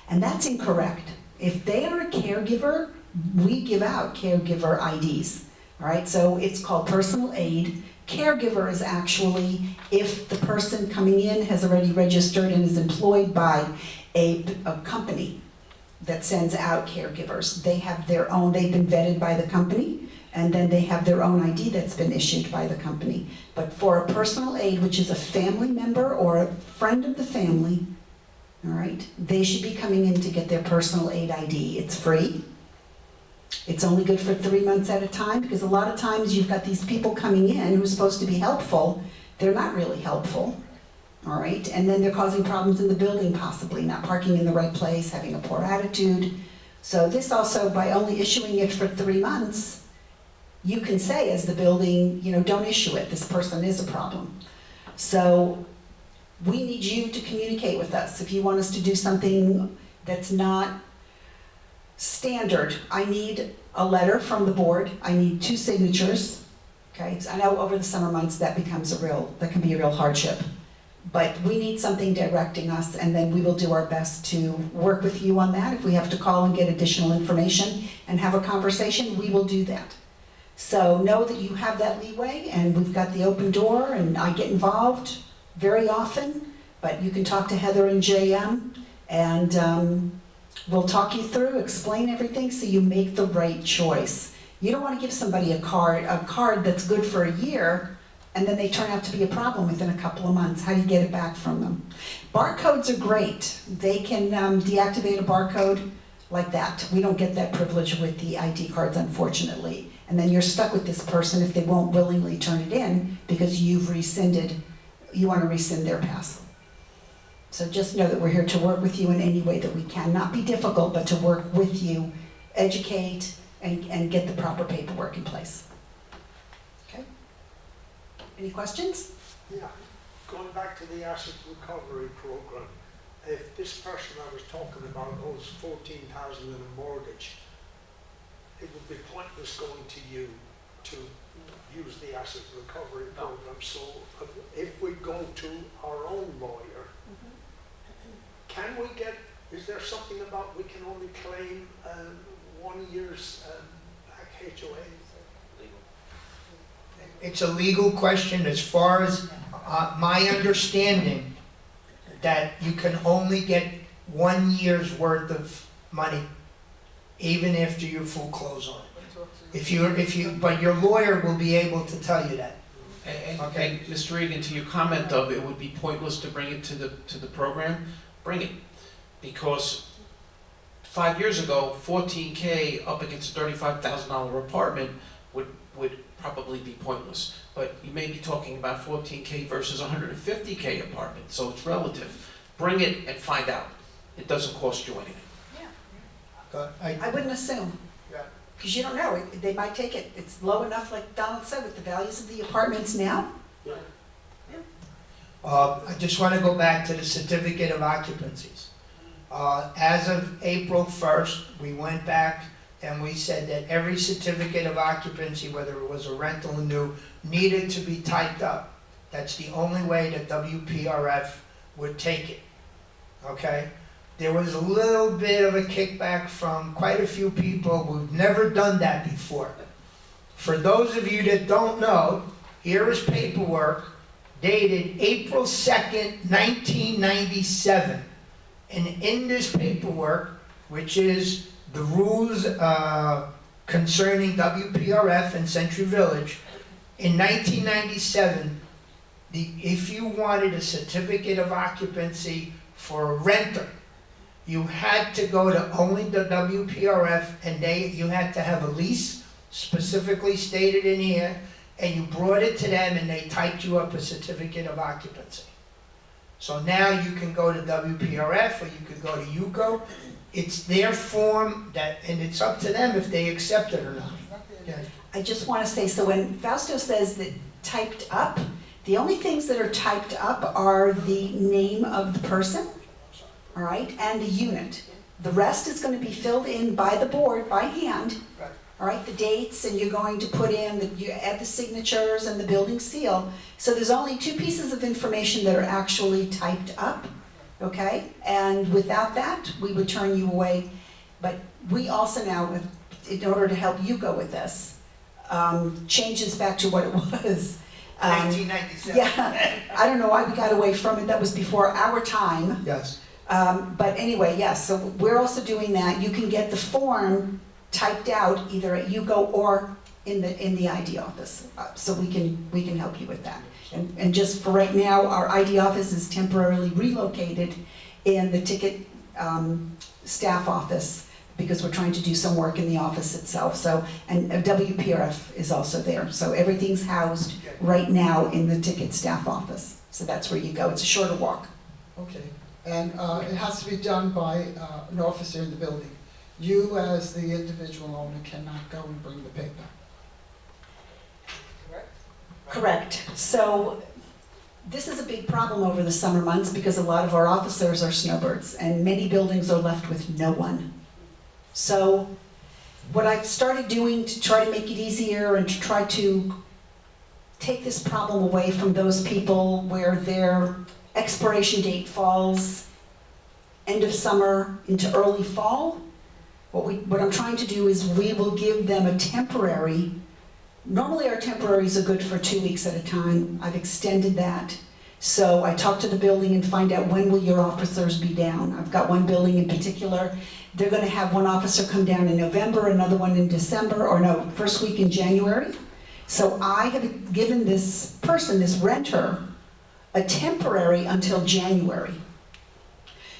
and that's incorrect. If they are a caregiver, we give out caregiver IDs, all right? So it's called personal aid. Caregiver is actually if the person coming in has already registered and is employed by a company that sends out caregivers. They have their own, they've been vetted by the company, and then they have their own ID that's been issued by the company. But for a personal aid, which is a family member or a friend of the family, all right, they should be coming in to get their personal aid ID. It's free. It's only good for 3 months at a time because a lot of times you've got these people coming in who are supposed to be helpful. They're not really helpful, all right? And then they're causing problems in the building possibly, not parking in the right place, having a poor attitude. So this also, by only issuing it for 3 months, you can say as the building, you know, don't issue it, this person is a problem. So we need you to communicate with us. If you want us to do something that's not standard, I need a letter from the board, I need 2 signatures, okay? So I know over the summer months that can be a real hardship. But we need something directing us, and then we will do our best to work with you on that. If we have to call and get additional information and have a conversation, we will do that. So know that you have that leeway, and we've got the open door, and I get involved very often, but you can talk to Heather and JM, and we'll talk you through, explain everything so you make the right choice. You don't want to give somebody a card that's good for a year, and then they turn out to be a problem within a couple of months. How do you get it back from them? Barcodes are great. They can deactivate a barcode like that. We don't get that privilege with the ID cards, unfortunately. And then you're stuck with this person if they won't willingly turn it in because you want to rescind their pass. So just know that we're here to work with you in any way that we can. Not be difficult, but to work with you, educate, and get the proper paperwork in place. Okay? Any questions? Yeah, going back to the asset recovery program, if this person I was talking about owes $14,000 in a mortgage, it would be pointless going to you to use the asset recovery program. So if we go to our own lawyer, is there something about we can only claim 1 year's HOA? It's a legal question as far as my understanding, that you can only get 1 year's worth of money, even after you foreclose on it. But your lawyer will be able to tell you that. And Mr. Egan, to your comment of it would be pointless to bring it to the program, bring it. Because 5 years ago, 14K up against a $35,000 apartment would probably be pointless. But you may be talking about 14K versus 150K apartment, so it's relative. Bring it and find out. It doesn't cost you anything. I wouldn't assume. Yeah. Because you don't know, they might take it, it's low enough, like Donald said, with the values of the apartments now. I just want to go back to the certificate of occupancies. As of April 1st, we went back and we said that every certificate of occupancy, whether it was a rental or new, needed to be typed up. That's the only way that WPRF would take it, okay? There was a little bit of a kickback from quite a few people who've never done that before. For those of you that don't know, here is paperwork dated April 2nd, 1997. And in this paperwork, which is the rules concerning WPRF and Century Village, in 1997, if you wanted a certificate of occupancy for a renter, you had to go to only the WPRF, and you had to have a lease specifically stated in here, and you brought it to them and they typed you up a certificate of occupancy. So now you can go to WPRF or you could go to UCO. It's their form and it's up to them if they accept it or not. Yeah. I just want to say, so when Fausto says that typed up, the only things that are typed up are the name of the person, all right, and the unit. The rest is going to be filled in by the board, by hand, Right. all right, the dates, and you're going to put in, you add the signatures and the building seal. So there's only 2 pieces of information that are actually typed up, okay? And without that, we would turn you away. But we also now, in order to help you go with this, changes back to what it was. 1997. Yeah, I don't know why we got away from it, that was before our time. Yes. But anyway, yes, so we're also doing that. You can get the form typed out either at UCO or in the ID office. So we can help you with that. And just for right now, our ID office is temporarily relocated in the ticket staff office because we're trying to do some work in the office itself. So, and WPRF is also there. So everything's housed right now in the ticket staff office. So that's where you go. It's a shorter walk. Okay, and it has to be done by an officer in the building. You, as the individual owner, cannot go and bring the paper. Correct. So this is a big problem over the summer months because a lot of our officers are snowbirds and many buildings are left with no one. So what I've started doing to try to make it easier and to try to take this problem away from those people where their expiration date falls end of summer into early fall, what I'm trying to do is we will give them a temporary. Normally our temporaries are good for 2 weeks at a time. I've extended that. So I talk to the building and find out when will your officers be down. I've got one building in particular. They're going to have one officer come down in November, another one in December, or no, first week in January. So I have given this person, this renter, a temporary until January.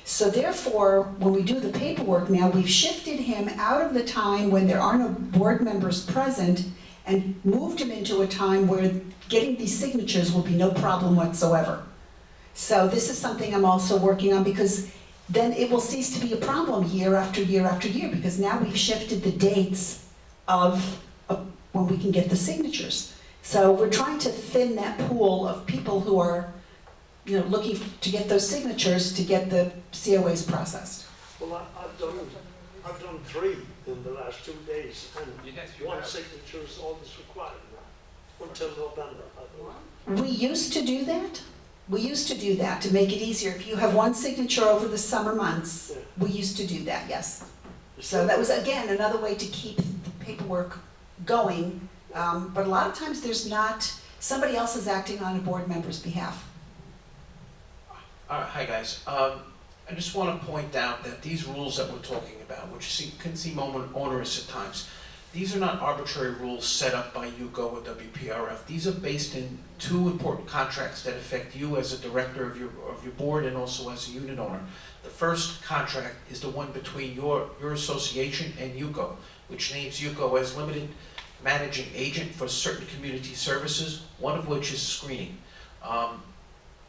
So therefore, when we do the paperwork now, we've shifted him out of the time when there are no board members present and moved him into a time where getting these signatures will be no problem whatsoever. So this is something I'm also working on because then it will cease to be a problem year after year after year because now we've shifted the dates of when we can get the signatures. So we're trying to thin that pool of people who are looking to get those signatures to get the COAs processed. Well, I've done 3 in the last 2 days, and Yes, you one have. signature is all that's required until November, I believe. We used to do that. We used to do that to make it easier. If you have one signature over the summer months, we used to do that, yes. So that was, again, another way to keep the paperwork going, but a lot of times there's not, somebody else is acting on a board member's behalf. Hi, guys. I just want to point out that these rules that we're talking about, which can seem onerous at times, these are not arbitrary rules set up by UCO or WPRF. These are based in two important contracts that affect you as a director of your board and also as a unit owner. The first contract is the one between your association and UCO, which names UCO as limited managing agent for certain community services, one of which is screening.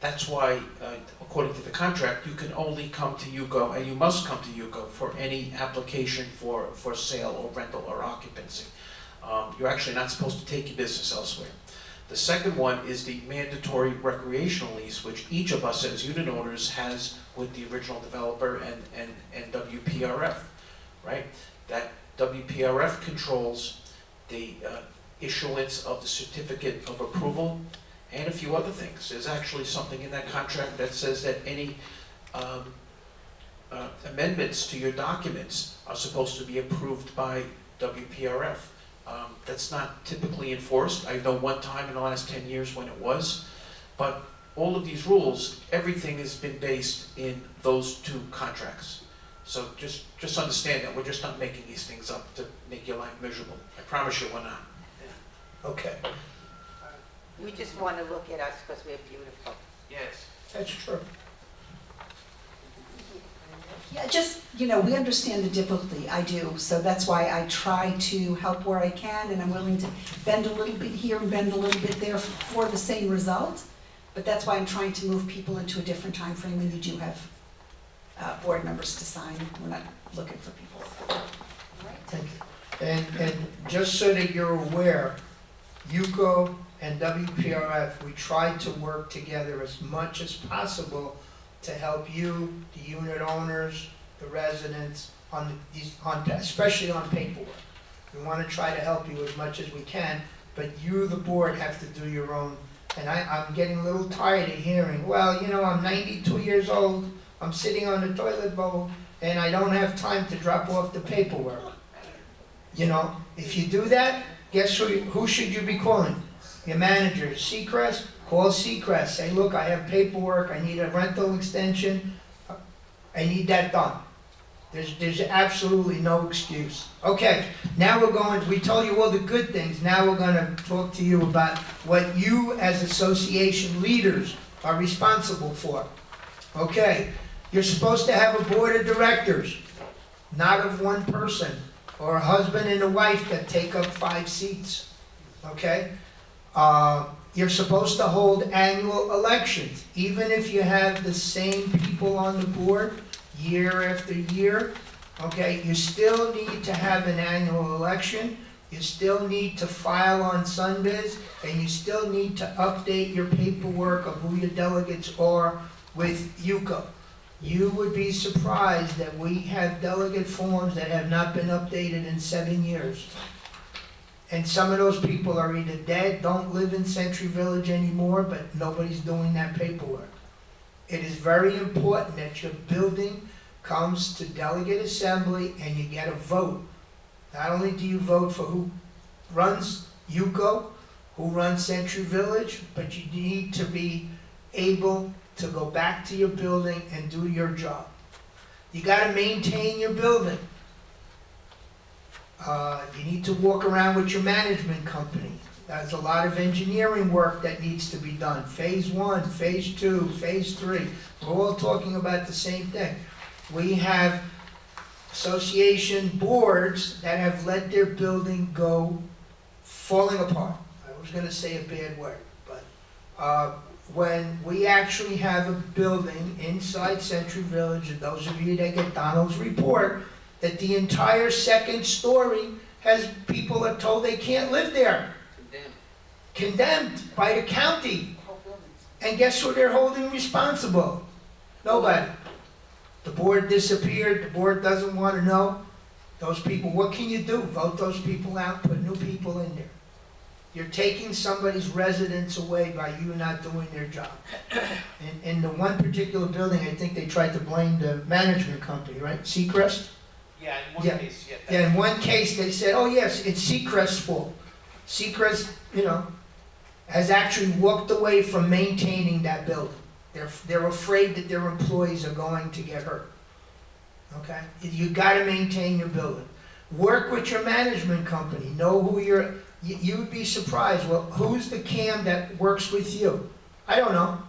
That's why, according to the contract, you can only come to UCO, and you must come to UCO for any application for sale or rental or occupancy. You're actually not supposed to take your business elsewhere. The second one is the mandatory recreational lease, which each of us as unit owners has with the original developer and WPRF, right? That WPRF controls the issuance of the certificate of approval and a few other things. There's actually something in that contract that says that any amendments to your documents are supposed to be approved by WPRF. That's not typically enforced. I know one time in the last 10 years when it was, but all of these rules, everything has been based in those two contracts. So just understand that we're just not making these things up to make your life miserable. I promise you we're not. Okay, You just want to look at us because we're beautiful. Yes. that's true. Yeah, just, we understand the difficulty, I do, so that's why I try to help where I can, and I'm willing to bend a little bit here and bend a little bit there for the same result, but that's why I'm trying to move people into a different time frame when you do have board members to sign. We're not looking for people. Thank you. And just so that you're aware, UCO and WPRF, we tried to work together as much as possible to help you, the unit owners, the residents, especially on paperwork. We want to try to help you as much as we can, but you, the board, have to do your own. And I'm getting a little tired of hearing, well, I'm 92 years old, I'm sitting on the toilet bowl, and I don't have time to drop off the paperwork. If you do that, guess who should you be calling? Your manager, Seacrest? Call Seacrest, say, look, I have paperwork, I need a rental extension, I need that done. There's absolutely no excuse. Okay, now we told you all the good things, now we're gonna talk to you about what you as association leaders are responsible for. Okay, you're supposed to have a board of directors, not of one person, or a husband and a wife that take up 5 seats, okay? You're supposed to hold annual elections, even if you have the same people on the board year after year, okay? You still need to have an annual election, you still need to file on Sunbiz, and you still need to update your paperwork of who your delegates are with UCO. You would be surprised that we have delegate forms that have not been updated in 7 years. And some of those people are either dead, don't live in Century Village anymore, but nobody's doing that paperwork. It is very important that your building comes to delegate assembly and you get a vote. Not only do you vote for who runs UCO, who runs Century Village, but you need to be able to go back to your building and do your job. You gotta maintain your building. You need to walk around with your management company. There's a lot of engineering work that needs to be done. Phase 1, phase 2, phase 3. We're all talking about the same thing. We have association boards that have let their building go falling apart. I was gonna say a bad word, but when we actually have a building inside Century Village, and those of you that get Donald's report, that the entire second story has people are told they can't live there. Condemned by the county. And guess who they're holding responsible? Nobody. The board disappeared, the board doesn't want to know. Those people, what can you do? Vote those people out, put new people in there. You're taking somebody's residence away by you not doing their job. In the one particular building, I think they tried to blame the management company, right? Seacrest? Yeah, in one Yeah. case, yeah. Yeah, in one case, they said, oh yes, it's Seacrest's fault. Seacrest, has actually walked away from maintaining that building. They're afraid that their employees are going to get hurt. Okay? You gotta maintain your building. Work with your management company, know who you would be surprised, well, who's the CAM that works with you? I don't know.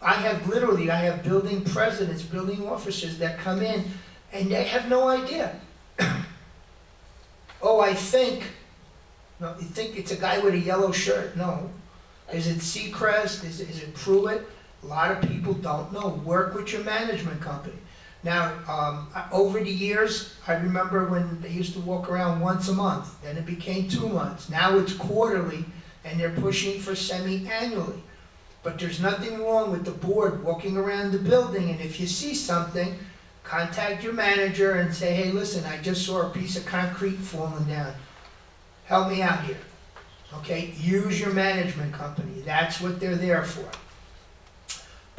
I have building presidents, building officers that come in, and they have no idea. Oh, no, you think it's a guy with a yellow shirt? No. Is it Seacrest? Is it Pruitt? A lot of people don't know. Work with your management company. Now, over the years, I remember when they used to walk around once a month, then it became 2 months. Now it's quarterly, and they're pushing for semi-annually. But there's nothing wrong with the board walking around the building, and if you see something, contact your manager and say, hey, listen, I just saw a piece of concrete falling down. Help me out here. Okay, use your management company. That's what they're there for.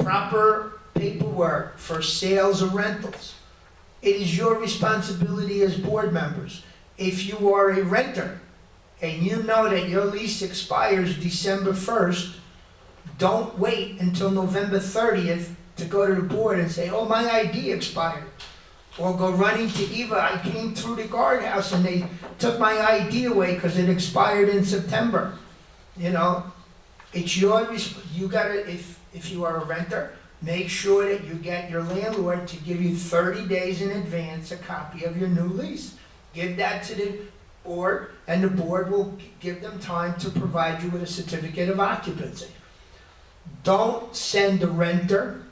Proper paperwork for sales or rentals. It is your responsibility as board members. If you are a renter and you know that your lease expires December 1st, don't wait until November 30th to go to the board and say, oh, my ID expired. Or go running to Eva, I came through the guardhouse and they took my ID away because it expired in September. It's your, you gotta, if you are a renter, make sure that you get your landlord to give you 30 days in advance a copy of your new lease. Give that to the board, and the board will give them time to provide you with a certificate of occupancy. Don't send the renter,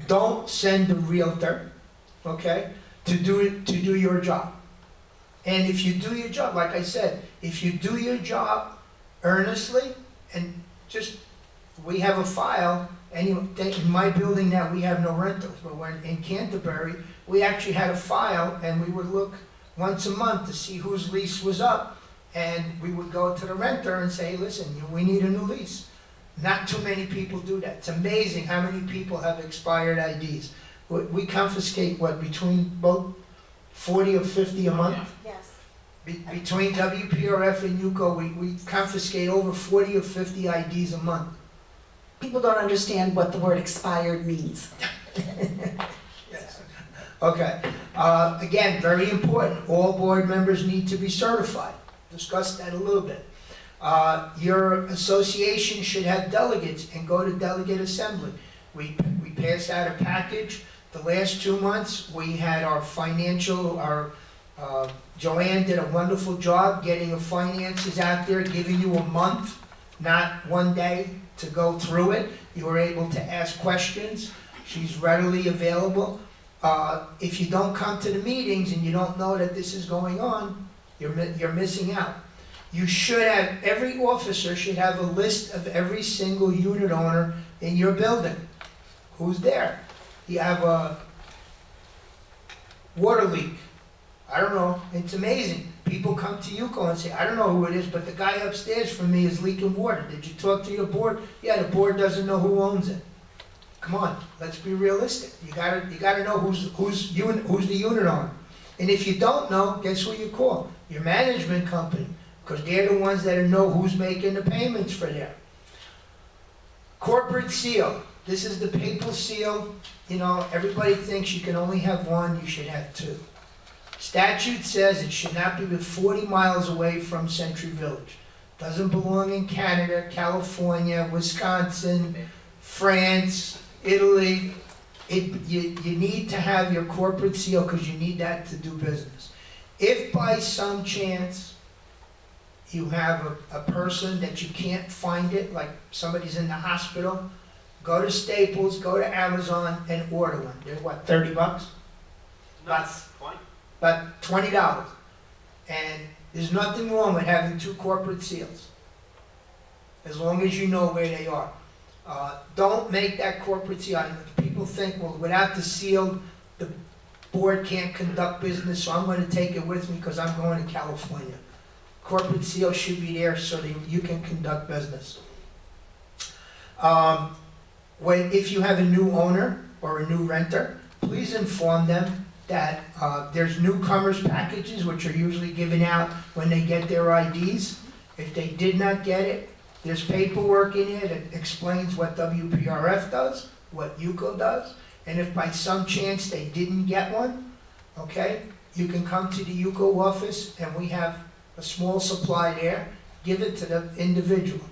don't send the realtor, okay, to do your job. And if you do your job, like I said, if you do your job earnestly, and we have a file, in my building now we have no rentals, but when in Canterbury, we actually had a file, and we would look once a month to see whose lease was up, and we would go to the renter and say, listen, we need a new lease. Not too many people do that. It's amazing how many people have expired IDs. We confiscate, between both 40 or 50 a month? Yes. Between WPRF and UCO, we confiscate over 40 or 50 IDs a month. People don't understand what the word expired means. Yes. Okay. Again, very important, all board members need to be certified. Discuss that a little bit. Your association should have delegates and go to delegate assembly. We passed out a package. The last 2 months, we had Joanne did a wonderful job getting the finances out there, giving you a month, not 1 day, to go through it. You were able to ask questions. She's readily available. If you don't come to the meetings and you don't know that this is going on, you're missing out. You should have, every officer should have a list of every single unit owner in your building. Who's there? You have a water leak. I don't know, it's amazing. People come to UCO and say, I don't know who it is, but the guy upstairs from me is leaking water. Did you talk to your board? Yeah, the board doesn't know who owns it. Come on, let's be realistic. You gotta know who's the unit owner. And if you don't know, guess who you call? Your management company, because they're the ones that know who's making the payments for there. Corporate seal. This is the papal seal. Everybody thinks you can only have one, you should have two. Statute says it should not be but 40 miles away from Century Village. Doesn't belong in Canada, California, Wisconsin, France, Italy. You need to have your corporate seal because you need that to do business. If by some chance you have a person that you can't find it, like somebody's in the hospital, go to Staples, go to Amazon and order one. They're what, $30? About $20. And there's nothing wrong with having two corporate seals, as long as you know where they are. Don't make that corporate seal. People think, well, without the seal, the board can't conduct business, so I'm going to take it with me because I'm going to California. Corporate seal should be there so that you can conduct business. If you have a new owner or a new renter, please inform them that there's newcomers packages, which are usually given out when they get their IDs. If they did not get it, there's paperwork in here that explains what WPRF does, what UCO does, and if by some chance they didn't get one, okay, you can come to the UCO office and we have a small supply there, give it to the individual.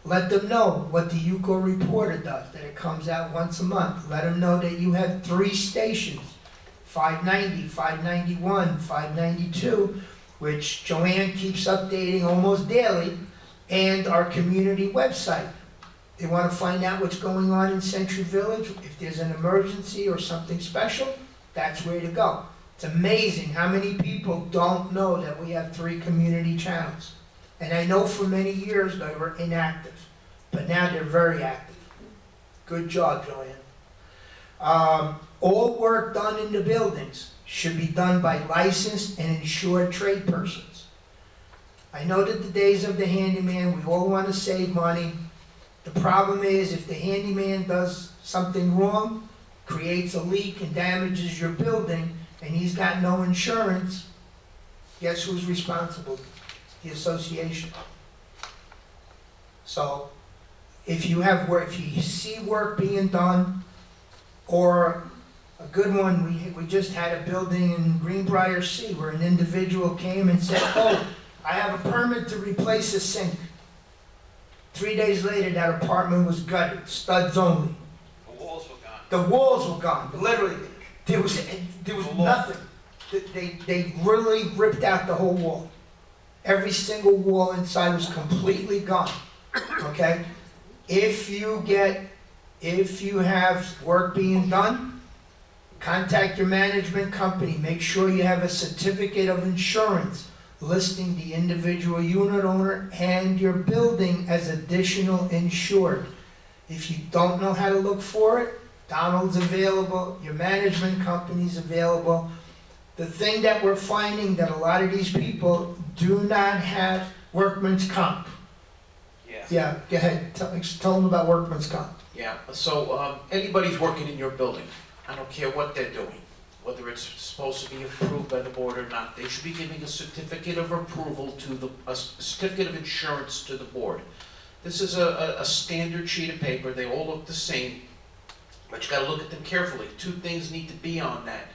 Let them know what the UCO reporter does, that it comes out once a month. Let them know that you have 3 stations, 590, 591, 592, which Joanne keeps updating almost daily, and our community website. They want to find out what's going on in Century Village. If there's an emergency or something special, that's where to go. It's amazing how many people don't know that we have 3 community channels. And I know for many years they were inactive, but now they're very active. Good job, Joanne. All work done in the buildings should be done by licensed and insured trade persons. I know that the days of the handyman, we all want to save money. The problem is if the handyman does something wrong, creates a leak and damages your building, and he's got no insurance, guess who's responsible? The association. So if you have work, if you see work being done, or a good one, we just had a building in Greenbrier C where an individual came and said, oh, I have a permit to replace a sink. 3 days later, that apartment was gutted, studs only. The walls were gone. The walls were gone, literally. There was nothing. They really ripped out the whole wall. Every single wall inside was completely gone, okay? If you have work being done, contact your management company. Make sure you have a certificate of insurance listing the individual unit owner and your building as additional insured. If you don't know how to look for it, Donald's available, your management company's available. The thing that we're finding that a lot of these people do not have workman's comp. Yeah. Yeah, go ahead, tell them about workman's comp. Yeah, so anybody's working in your building, I don't care what they're doing, whether it's supposed to be approved by the board or not, they should be giving a certificate of approval to a certificate of insurance to the board. This is a standard sheet of paper, they all look the same, but you gotta look at them carefully. 2 things need to be on that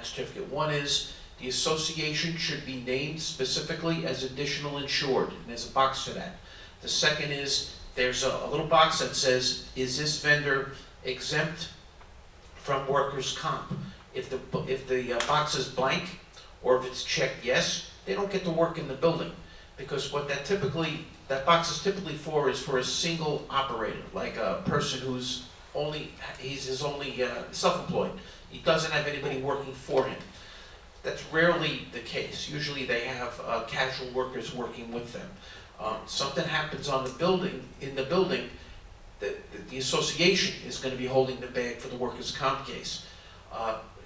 certificate. One is the association should be named specifically as additional insured, and there's a box for that. The second is there's a little box that says, is this vendor exempt from workers' comp? If the box is blank, or if it's checked yes, they don't get to work in the building. Because what that box is typically for is for a single operator, like a person who's he's self-employed. He doesn't have anybody working for him. That's rarely the case. Usually they have casual workers working with them. Something happens in the building, the association is going to be holding the bag for the workers' comp case.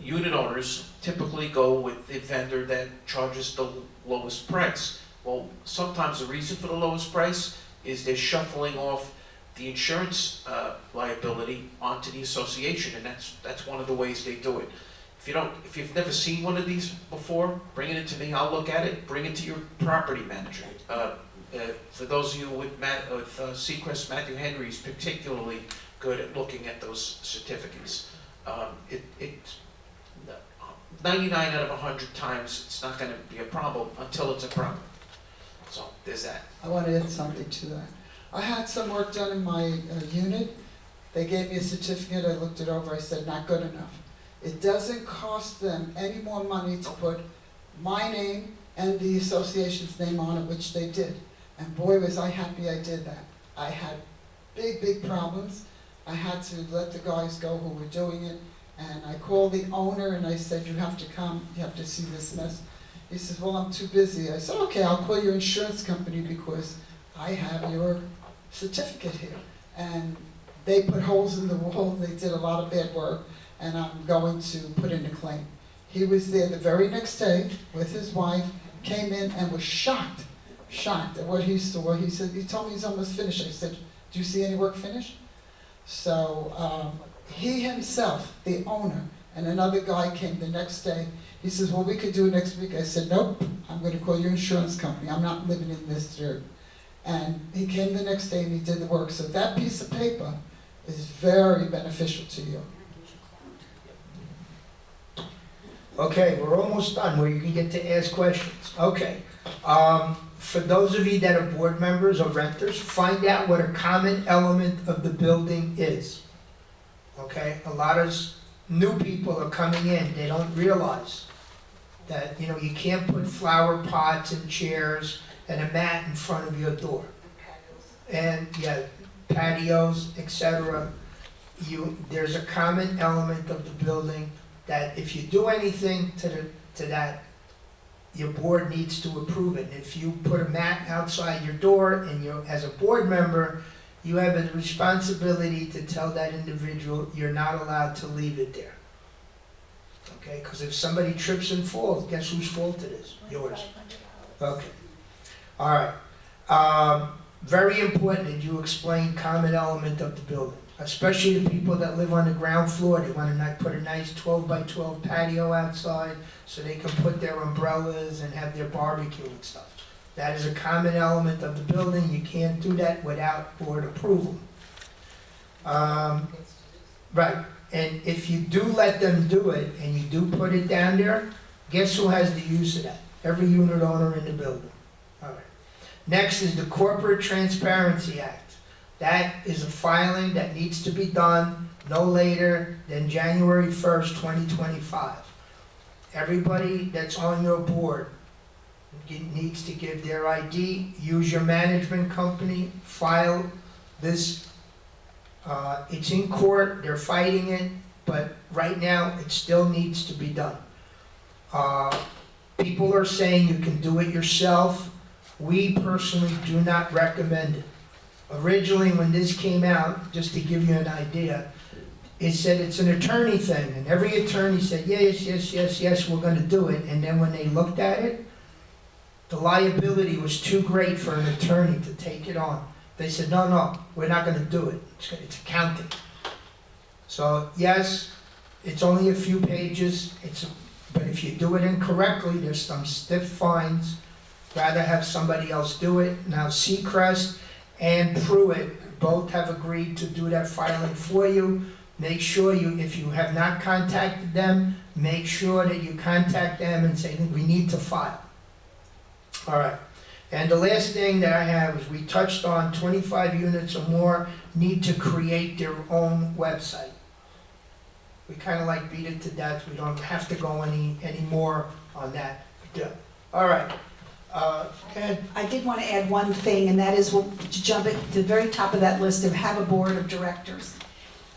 Unit owners typically go with the vendor that charges the lowest price. Well, sometimes the reason for the lowest price is they're shuffling off the insurance liability onto the association, and that's one of the ways they do it. If you've never seen one of these before, bring it to me, I'll look at it, bring it to your property manager. For those of you with Seacrest, Matthew Henry is particularly good at looking at those certificates. 99 out of 100 times, it's not going to be a problem until it's a problem. So there's that. I want to add something to that. I had some work done in my unit. They gave me a certificate, I looked it over, I said, not good enough. It doesn't cost them any more money to put my name and the association's name on it, which they did. And boy, was I happy I did that. I had big problems. I had to let the guys go who were doing it, and I called the owner and I said, you have to come, you have to see this mess. He says, well, I'm too busy. I said, okay, I'll call your insurance company because I have your certificate here. And they put holes in the wall, they did a lot of bad work, and I'm going to put in a claim. He was there the very next day with his wife, came in and was shocked at what he saw. He said, he told me he's almost finished. I said, do you see any work finished? So he himself, the owner, And another guy came the next day. He says, well, we could do it next week. I said, nope, I'm gonna call your insurance company. I'm not living in this dirt. And he came the next day and he did the work. So that piece of paper is very beneficial to you. Okay, we're almost done, where you can get to ask questions. Okay. For those of you that are board members or renters, find out what a common element of the building is. Okay? A lot of new people are coming in, they don't realize that, you can't put flower pots and chairs and a mat in front of your door. And, yeah, patios, etc. There's a common element of the building that if you do anything to that, your board needs to approve it. And if you put a mat outside your door and as a board member, you have a responsibility to tell that individual you're not allowed to leave it there. Okay, because if somebody trips and falls, guess whose fault it is? Yours. Okay. All right. Very important that you explain common element of the building, especially the people that live on the ground floor. They want to put a nice 12 by 12 patio outside so they can put their umbrellas and have their barbecue and stuff. That is a common element of the building. You can't do that without board approval. Right. And if you do let them do it and you do put it down there, guess who has the use of that? Every unit owner in the building. All right. Next is the Corporate Transparency Act. That is a filing that needs to be done no later than January 1st, 2025. Everybody that's on your board needs to give their ID, use your management company, file this. It's in court, they're fighting it, but right now it still needs to be done. People are saying you can do it yourself. We personally do not recommend it. Originally, when this came out, just to give you an idea, it said it's an attorney thing, and every attorney said, yes, we're gonna do it, and then when they looked at it, the liability was too great for an attorney to take it on. They said, no, we're not gonna do it, it's accounting. So, yes, it's only a few pages, but if you do it incorrectly, there's some stiff fines. Rather have somebody else do it. Now, Seacrest and Pruitt both have agreed to do that filing for you. Make sure if you have not contacted them, make sure that you contact them and say, we need to file. All right. And the last thing that I have is we touched on 25 units or more need to create their own website. We kind of like beat it to death. We don't have to go any more on that. Yeah. All right. Go ahead. I did want to add one thing, and that is to jump at the very top of that list of have a board of directors.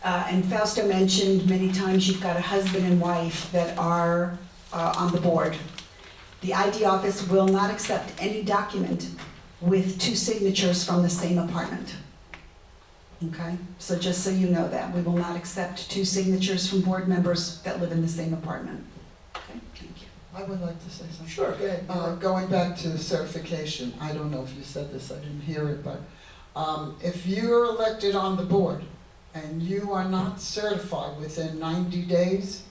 And Fausto mentioned many times you've got a husband and wife that are on the board. The ID office will not accept any document with two signatures from the same apartment. Okay? So just so you know that, we will not accept two signatures from board members that live in the same apartment. Okay? Thank you. I would like to say something. Sure, go ahead. Going back to the certification, I don't know if you said this, I didn't hear it, but if you're elected on the board and you are not certified within 90 days,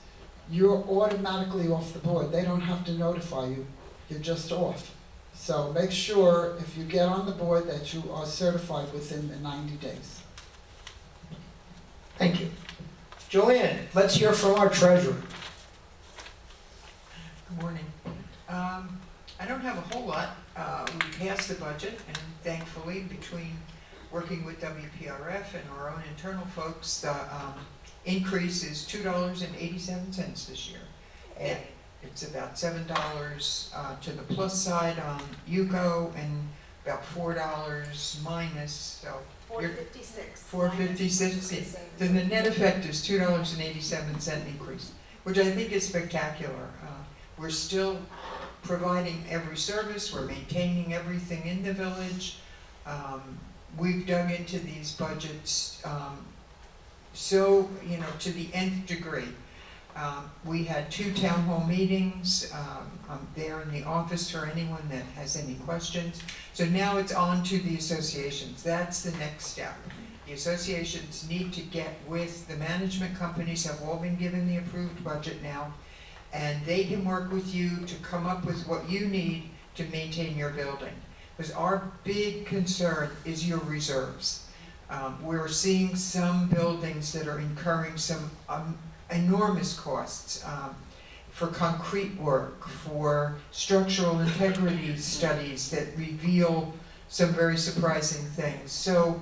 you're automatically off the board. They don't have to notify you. You're just off. So make sure if you get on the board that you are certified within the 90 days. Thank you. Joanne, let's hear from our treasurer. Good morning. I don't have a whole lot. We passed the budget, and thankfully, between working with WPRF and our own internal folks, the increase is $2.87 this year. And it's about $7 to the plus side on UCO and about $4 minus, so. $4.56. Then the net effect is $2.87 increase, which I think is spectacular. We're still providing every service, we're maintaining everything in the village. We've dug into these budgets so, to the nth degree. We had 2 town hall meetings. I'm there in the office for anyone that has any questions. So now it's on to the associations. That's the next step. The associations need to get with, the management companies have all been given the approved budget now, and they can work with you to come up with what you need to maintain your building. Because our big concern is your reserves. We're seeing some buildings that are incurring some enormous costs for concrete work, for structural integrity studies that reveal some very surprising things. So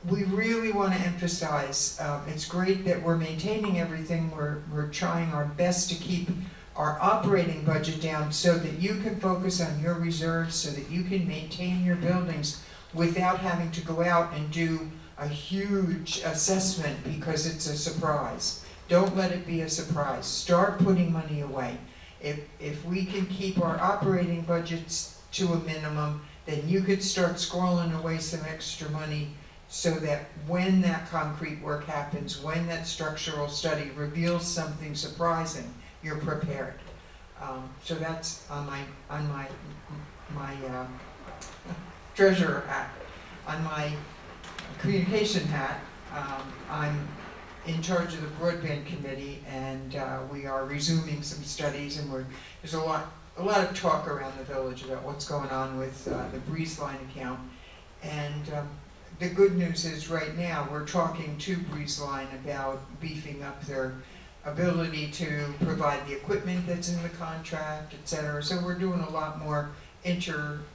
we really want to emphasize, it's great that we're maintaining everything. We're trying our best to keep our operating budget down so that you can focus on your reserves, so that you can maintain your buildings without having to go out and do a huge assessment because it's a surprise. Don't let it be a surprise. Start putting money away. If we can keep our operating budgets to a minimum, then you could start squirreling away some extra money so that when that concrete work happens, when that structural study reveals something surprising, you're prepared. So that's on my treasurer hat. On my communication hat, I'm in charge of the broadband committee, and we are resuming some studies, and there's a lot of talk around the village about what's going on with the Breeze Line account. And the good news is right now we're talking to Breeze Line about beefing up their ability to provide the equipment that's in the contract, et cetera. So we're doing a lot more interacting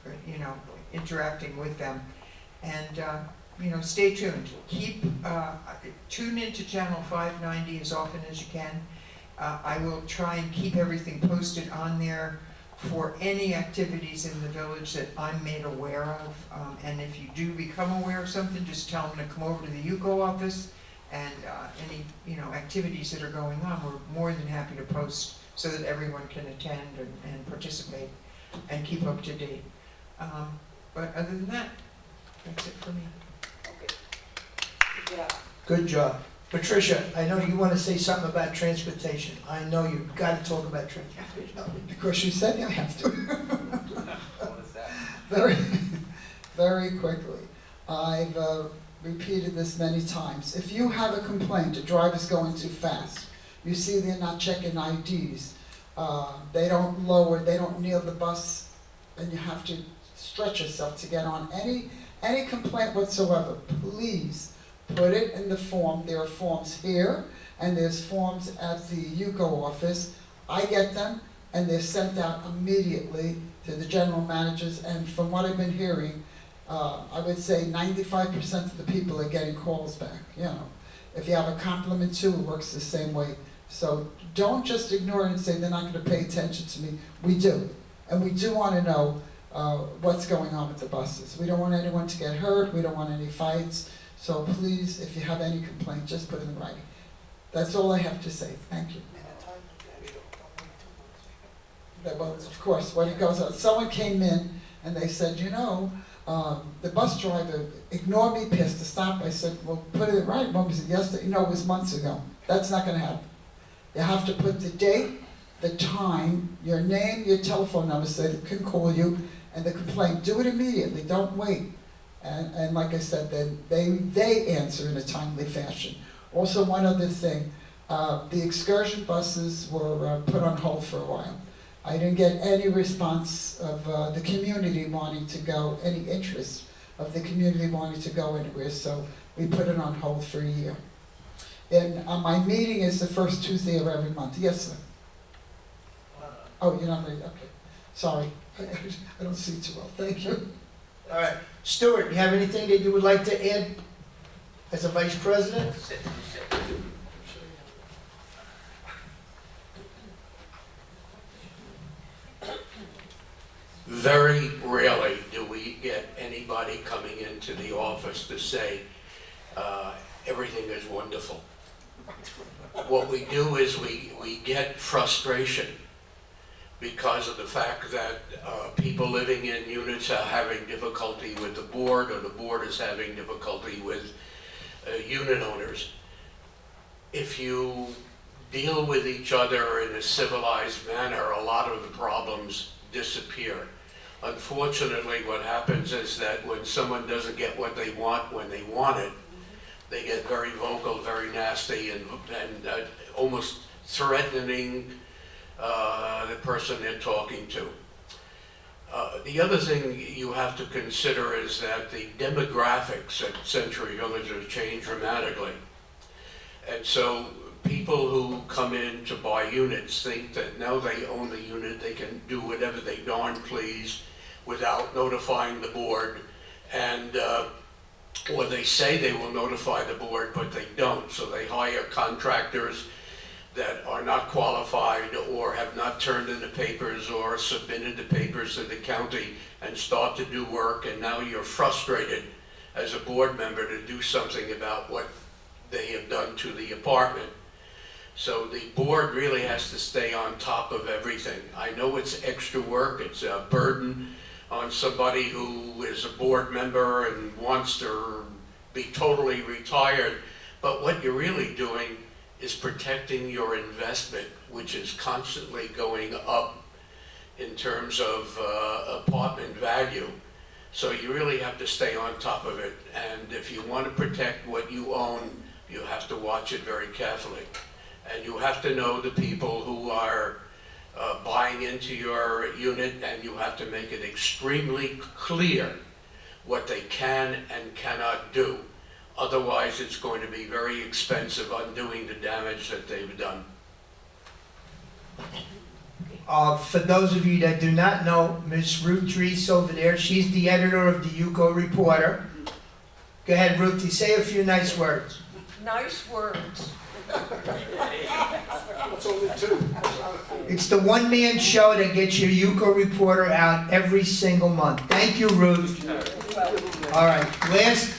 with them. And stay tuned. Tune into channel 590 as often as you can. I will try and keep everything posted on there for any activities in the village that I'm made aware of. And if you do become aware of something, just tell them to come over to the UCO office, and any activities that are going on, we're more than happy to post so that everyone can attend and participate and keep up to date. But other than that, that's it for me. Okay. Yeah. Good job. Patricia, I know you want to say something about transportation. I know you've got to talk about transportation. Because you said you have to. What is that? Very, very quickly. I've repeated this many times. If you have a complaint, a driver's going too fast, you see they're not checking IDs, they don't kneel the bus, and you have to stretch yourself to get on. Any complaint whatsoever, please put it in the form. There are forms here, and there's forms at the UCO office. I get them, and they're sent out immediately to the general managers, and from what I've been hearing, I would say 95% of the people are getting calls back. If you have a compliment too, it works the same way. So don't just ignore it and say they're not going to pay attention to me. We do, and we do want to know what's going on with the buses. We don't want anyone to get hurt. We don't want any fights. So please, if you have any complaint, just put it in writing. That's all I have to say. Thank you. Well, of course, when it goes out, someone came in and they said, the bus driver ignored me past the stop. I said, well, put it in writing. Mom said, yesterday, it was months ago. That's not going to happen. You have to put the date, the time, your name, your telephone number so they can call you, and the complaint. Do it immediately. Don't wait. And like I said, then they answer in a timely fashion. Also, one other thing, the excursion buses were put on hold for a while. I didn't get any response of the community wanting to go, any interest of the community wanting to go anywhere, so we put it on hold for a year. And my meeting is the first Tuesday of every month. Yes, sir? Oh, you're not ready? Okay. Sorry. I don't see too well. Thank you. All right. Stuart, you have anything that you would like to add as a vice president? Very rarely do we get anybody coming into the office to say, everything is wonderful. What we do is we get frustration because of the fact that people living in units are having difficulty with the board, or the board is having difficulty with unit owners. If you deal with each other in a civilized manner, a lot of the problems disappear. Unfortunately, what happens is that when someone doesn't get what they want when they want it, they get very vocal, very nasty, and almost threatening the person they're talking to. The other thing you have to consider is that the demographics at Century Village have changed dramatically. And so people who come in to buy units think that now they own the unit, they can do whatever they darn please without notifying the board, and or they say they will notify the board, but they don't. So they hire contractors that are not qualified or have not turned in the papers or submitted the papers to the county and start to do work, and now you're frustrated as a board member to do something about what they have done to the apartment. So the board really has to stay on top of everything. I know it's extra work, it's a burden on somebody who is a board member and wants to be totally retired, but what you're really doing is protecting your investment, which is constantly going up in terms of apartment value. So you really have to stay on top of it. And if you want to protect what you own, you have to watch it very carefully. And you have to know the people who are buying into your unit, and you have to make it extremely clear what they can and cannot do. Otherwise, it's going to be very expensive undoing the damage that they've done. For those of you that do not know, Ms. Ruth Dries over there, she's the editor of the UCO Reporter. Go ahead, Ruthie, say a few nice words. Nice words. It's only two. It's the one-man show that gets your UCO Reporter out every single month. Thank you, Ruth. All right, last,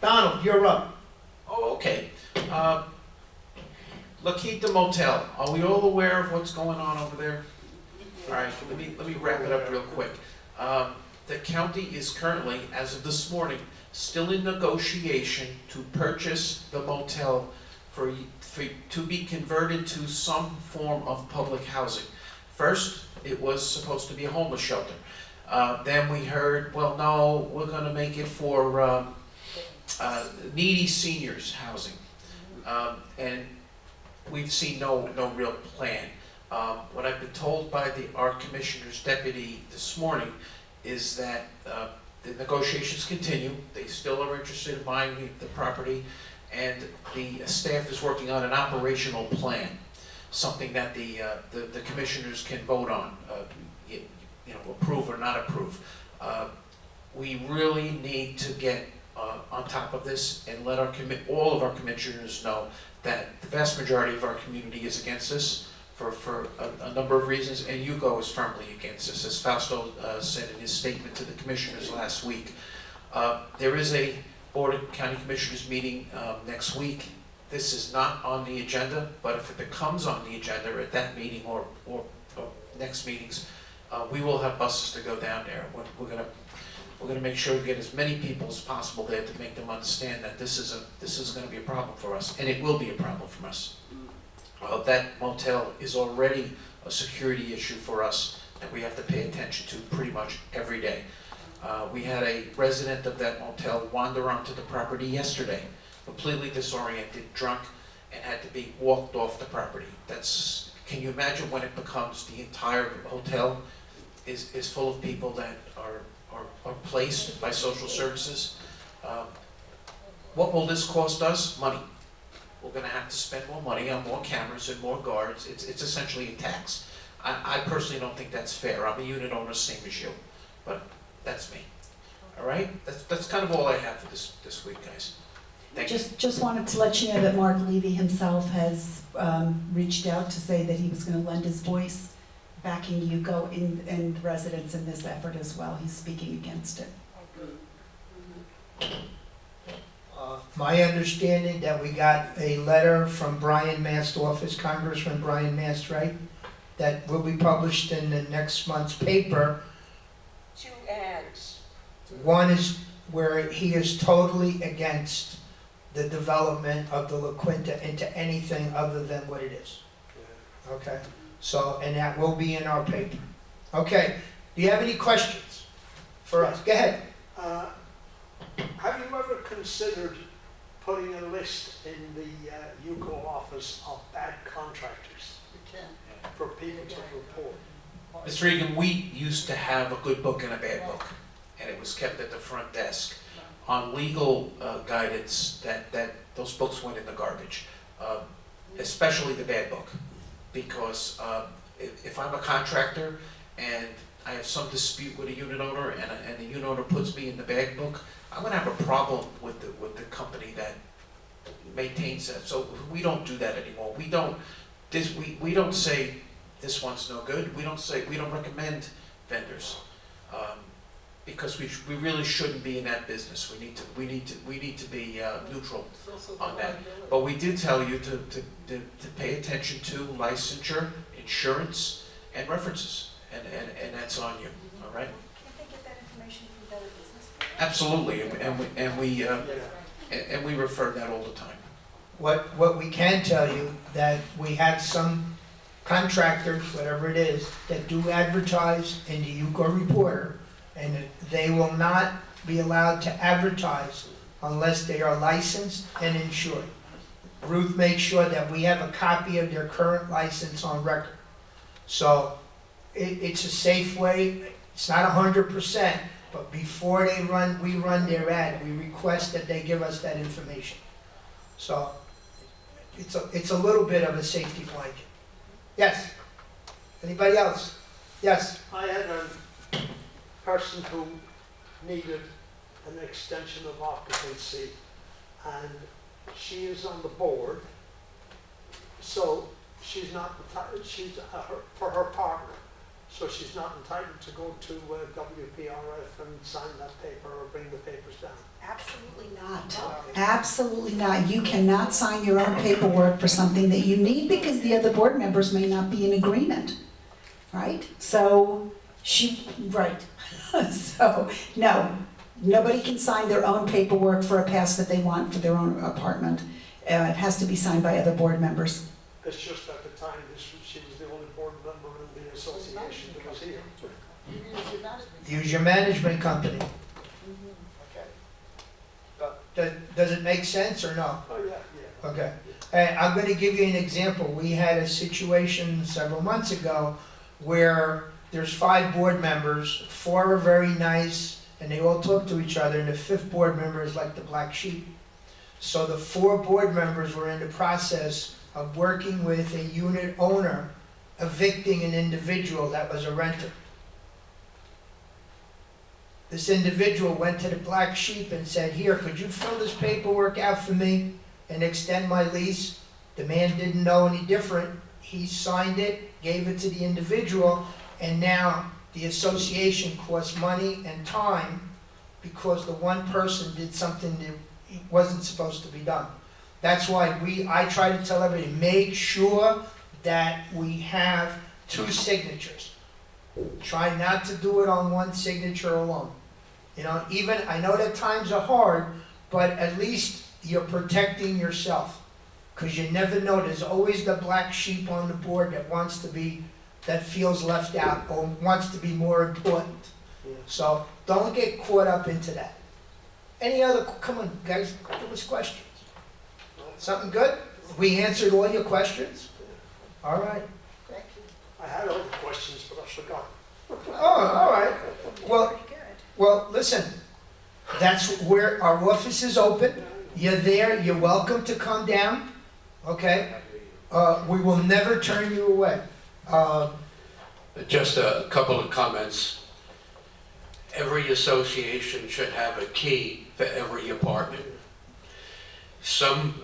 Donald, you're up. Oh, okay. La Quinta Motel, are we all aware of what's going on over there? All right, let me wrap it up real quick. The county is currently, as of this morning, still in negotiation to purchase the motel to be converted to some form of public housing. First, it was supposed to be a homeless shelter. Then we heard, well, no, we're gonna make it for needy seniors housing. And we've seen no real plan. What I've been told by our commissioner's deputy this morning is that the negotiations continue. They still are interested in buying the property, and the staff is working on an operational plan, something that the commissioners can vote on, approve or not approve. We really need to get on top of this and let all of our commissioners know that the vast majority of our community is against this for a number of reasons, and UCO is firmly against this, as Fausto said in his statement to the commissioners last week. There is a Board of County Commissioners meeting next week. This is not on the agenda, but if it becomes on the agenda at that meeting or next meetings, we will have buses to go down there. We're going to make sure we get as many people as possible there to make them understand that this is going to be a problem for us, and it will be a problem for us. That motel is already a security issue for us that we have to pay attention to pretty much every day. We had a resident of that motel wander onto the property yesterday, completely disoriented, drunk, and had to be walked off the property. Can you imagine when it becomes the entire hotel is full of people that are placed by social services? What will this cost us? Money. We're going to have to spend more money on more cameras and more guards. It's essentially a tax. I personally don't think that's fair. I'm a unit owner, same as you, but that's me. All right? That's kind of all I have for this week, guys. Thank you. Just wanted to let you know that Mark Levy himself has reached out to say that he was going to lend his voice backing UCO and residents in this effort as well. He's speaking against it. My understanding that we got a letter from Brian Mast's office, Congressman Brian Mast, right? That will be published in the next month's paper. 2 ads. One is where he is totally against the development of the La Quinta into anything other than what it is. Okay? So, and that will be in our paper. Okay, do you have any questions for us? Go ahead. Have you ever considered putting a list in the UCO office of bad contractors We can. for people to report? Mr. Egan, we used to have a good book and a bad book, and it was kept at the front desk. On legal guidance, those books went in the garbage, especially the bad book. Because if I'm a contractor and I have some dispute with a unit owner and the unit owner puts me in the bad book, I'm gonna have a problem with the company that maintains that. So we don't do that anymore. We don't say this one's no good. We don't recommend vendors. Because we really shouldn't be in that business. We need to be neutral on that. But we do tell you to pay attention to licensure, insurance, and references, and that's on you. All right? Can't they get that information from Better Business Bureau? Absolutely, and we refer that all the time. What we can tell you, that we have some contractors, whatever it is, that do advertise in the UCO Reporter, and they will not be allowed to advertise unless they are licensed and insured. Ruth makes sure that we have a copy of their current license on record. So it's a safe way. It's not 100%, but before we run their ad, we request that they give us that information. So it's a little bit of a safety blanket. Yes? Anybody else? Yes? I had a person who needed an extension of occupancy, and she is on the board, so she's not entitled, for her partner, so she's not entitled to go to WPRF and sign that paper or bring the papers down. Absolutely not. Absolutely not. You cannot sign your own paperwork for something that you need because the other board members may not be in agreement, right? So right. So, no, nobody can sign their own paperwork for a pass that they want for their own apartment. It has to be signed by other board members. It's just at the time, she was the only board member in the association that was here. Use your management company. Does it make sense or no? Oh, yeah. Okay. I'm going to give you an example. We had a situation several months ago where there's 5 board members, 4 are very nice, and they all talk to each other, and the 5th board member is like the black sheep. So the 4 board members were in the process of working with a unit owner, evicting an individual that was a renter. This individual went to the black sheep and said, here, could you fill this paperwork out for me and extend my lease? The man didn't know any different. He signed it, gave it to the individual, and now the association costs money and time because the one person did something that wasn't supposed to be done. That's why I try to tell everybody, make sure that we have 2 signatures. Try not to do it on one signature alone. You know, even, I know that times are hard, but at least you're protecting yourself. Because you never know, there's always the black sheep on the board that feels left out or wants to be more important. Yeah. So don't get caught up into that. Any other, come on guys, give us questions. Something good? We answered all your questions? All right. I had other questions, but I forgot. Oh, all right. Well, listen, that's where our office is open. You're there, you're welcome to come down, okay? We will never turn you away. Just a couple of comments. Every association should have a key for every apartment. Some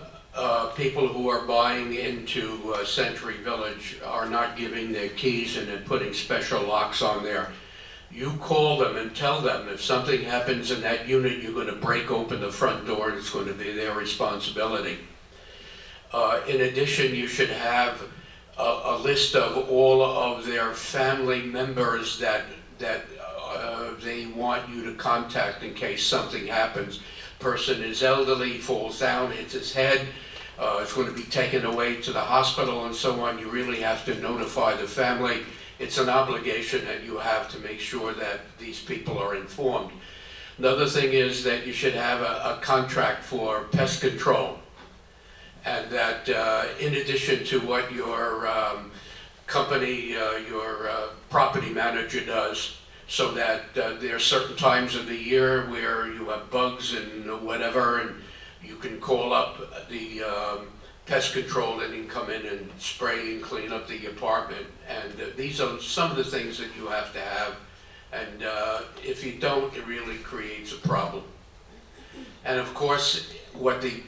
people who are buying into Century Village are not giving their keys and then putting special locks on there. You call them and tell them if something happens in that unit, you're going to break open the front door and it's going to be their responsibility. In addition, you should have a list of all of their family members that they want you to contact in case something happens. Person is elderly, falls down, hits his head, it's going to be taken away to the hospital and so on. You really have to notify the family. It's an obligation that you have to make sure that these people are informed. Another thing is that you should have a contract for pest control. And that in addition to what your company, your property manager does, so that there are certain times of the year where you have bugs and whatever, and you can call up the pest control and can come in and spray and clean up the apartment. And these are some of the things that you have to have. And if you don't, it really creates a problem. And of course, what the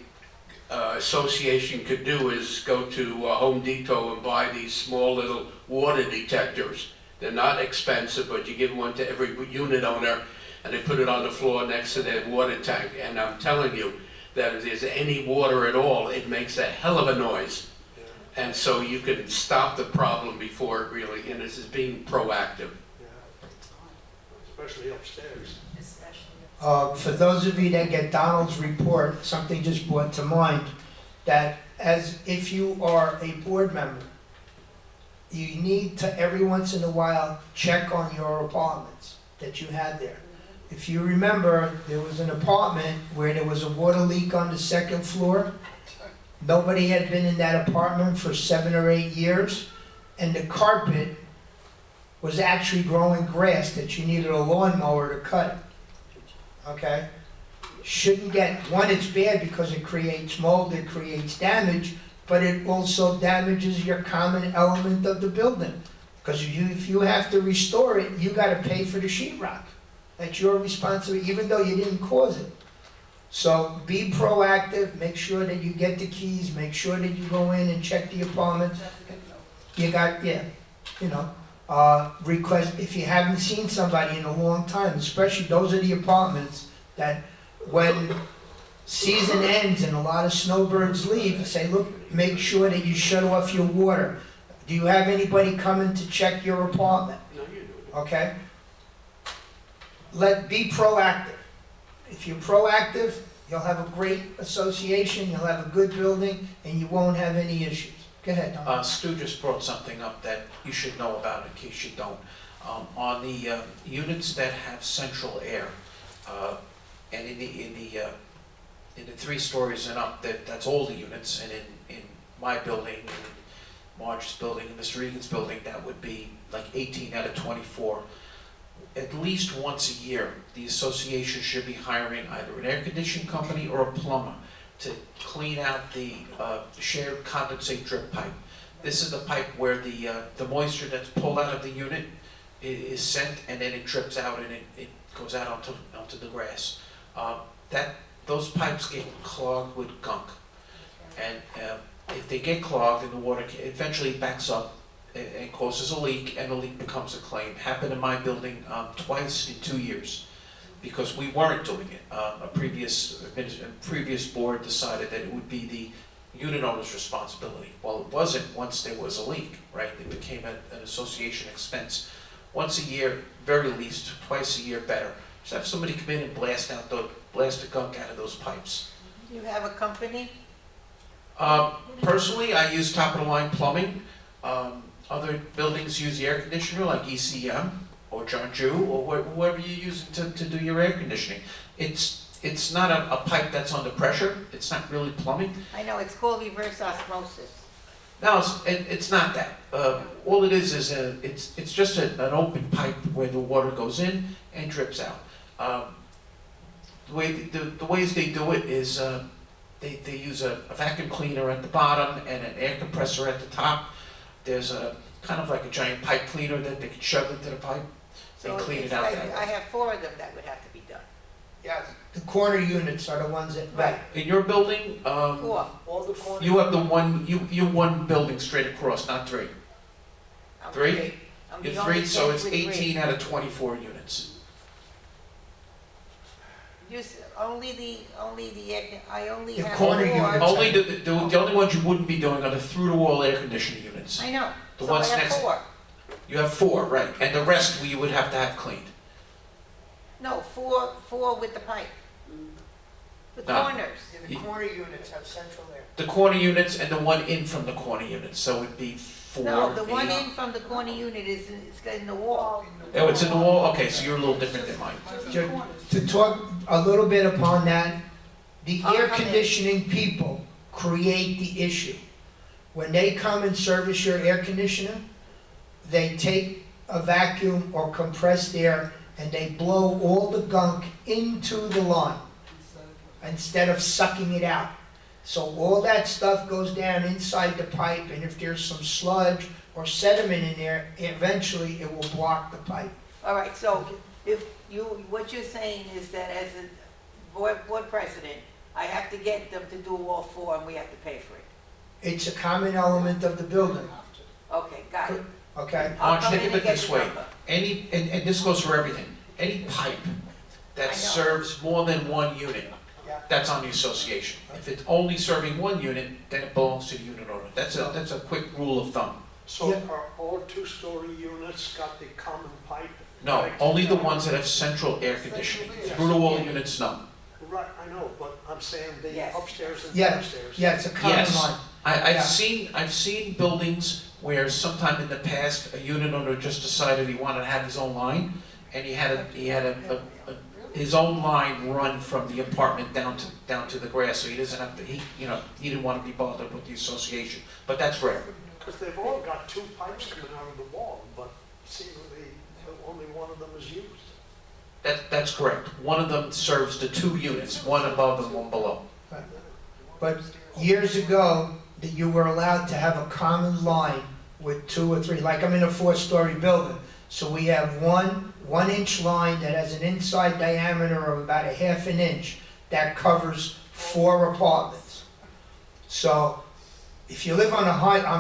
association could do is go to Home Depot and buy these small little water detectors. They're not expensive, but you give one to every unit owner, and they put it on the floor next to their water tank. And I'm telling you that if there's any water at all, it makes a hell of a noise. And so you can stop the problem before it really, and this is being proactive. Yeah. Especially upstairs. For those of you that get Donald's report, something just brought to mind, that as if you are a board member, you need to every once in a while check on your apartments that you had there. If you remember, there was an apartment where there was a water leak on the second floor. Nobody had been in that apartment for 7 or 8 years, and the carpet was actually growing grass that you needed a lawnmower to cut it. Okay? Shouldn't get, one, it's bad because it creates mold, it creates damage, but it also damages your common element of the building. Because if you have to restore it, you gotta pay for the sheetrock. That's your responsibility, even though you didn't cause it. So be proactive, make sure that you get the keys, make sure that you go in and check the apartment. You got, yeah, you know, request, if you haven't seen somebody in a long time, especially those are the apartments that when season ends and a lot of snowbirds leave, say, look, make sure that you shut off your water. Do you have anybody coming to check your apartment? No, you do. Okay? Be proactive. If you're proactive, you'll have a great association, you'll have a good building, and you won't have any issues. Go ahead, Don. Stu just brought something up that you should know about in case you don't. On the units that have central air, and in the 3 stories and up, that's all the units, and in my building, in Marge's building, and Mr. Egan's building, that would be like 18 out of 24. At least once a year, the association should be hiring either an air conditioning company or a plumber to clean out the shared condensate drip pipe. This is the pipe where the moisture that's pulled out of the unit is sent, and then it drips out and it goes out onto the grass. Those pipes get clogged with gunk, and if they get clogged, and the water eventually backs up and causes a leak, and the leak becomes a claim. Happened in my building twice in 2 years, because we weren't doing it. A previous board decided that it would be the unit owner's responsibility. Well, it wasn't once there was a leak, right? It became an association expense. Once a year, very least, twice a year better. Just have somebody come in and blast the gunk out of those pipes. You have a company? Personally, I use top-of-the-line plumbing. Other buildings use the air conditioner, like ECM or John Jew, or whoever you're using to do your air conditioning. It's not a pipe that's under pressure. It's not really plumbing. I know, it's called reverse osmosis. No, it's not that. All it is it's just an open pipe where the water goes in and drips out. The ways they do it is they use a vacuum cleaner at the bottom and an air compressor at the top. There's a kind of like a giant pipe cleaner that they can shove into the pipe. They So clean it's it out like- that way. I have 4 of them that would have to be done. Yes. The corner units are the ones that, right. In your building, 4. All the corner. you have the one you one building straight across, not 3. I'm 3? three. I'm You're the only 3, so kid it's with 18 out of 24 units. Only the, I only The have corner 4. units. Only the only ones you wouldn't be doing are the through-the-wall air conditioning units. I know, The so I ones have next- 4. You have 4, right, and the rest we would have to have cleaned. No, 4 with the pipe. The No. corners. The corner units have central air. The corner units and the one in from the corner units, so it'd be for No, the one a- in from the corner unit is in the wall. Oh, it's in the wall? Okay, so you're a little different than mine. To talk a little bit upon that, the I'll air come in. conditioning people create the issue. When they come and service your air conditioner, they take a vacuum or compressed air and they blow all the gunk into the line instead of sucking it out. So all that stuff goes down inside the pipe, and if there's some sludge or sediment in there, eventually it will block the pipe. All right, so if you, what you're saying is that as a board president, I have to get them to do all four and we have to pay for it. It's a common element of the building, Okay, got it. okay? I'll Why don't come you in think of and it get this the way? number. Any, and this goes for everything, any pipe I that know. serves more than one unit, Yeah. that's on the association. If it's only serving one unit, then it belongs to the unit owner. That's a quick rule of thumb. So Yeah. are all two-story units got the common pipe? No, Right. only the ones that have central air conditioning. Through the wall units, no. Right, I know, but I'm saying the Yes. upstairs and Yeah, downstairs. yeah, it's a common Yes. line. I've Yeah. seen buildings where sometime in the past, a unit owner just decided he wanted to have his own line, and he had his own line run from the apartment down to the grass, so he doesn't have to, he didn't want to be bothered with the association, but that's rare. Because they've all got two pipes coming out of the wall, but seemingly only one of them is used. That's correct. One of them serves the two units, one above and one below. But years ago, that you were allowed to have a common line with two or three, like I'm in a 4-story building. So we have one inch line that has an inside diameter of about a half an inch that covers 4 apartments. So if you live on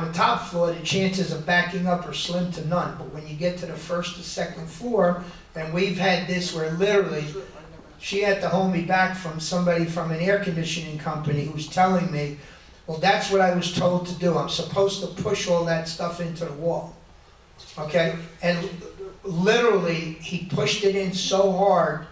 the top floor, the chances of backing up are slim to none. But when you get to the first or second floor, and we've had this where literally, she had to hold me back from somebody from an air conditioning company who's telling me, well, that's what I was told to do. I'm supposed to push all that stuff into the wall. Okay? And literally, he pushed it in so hard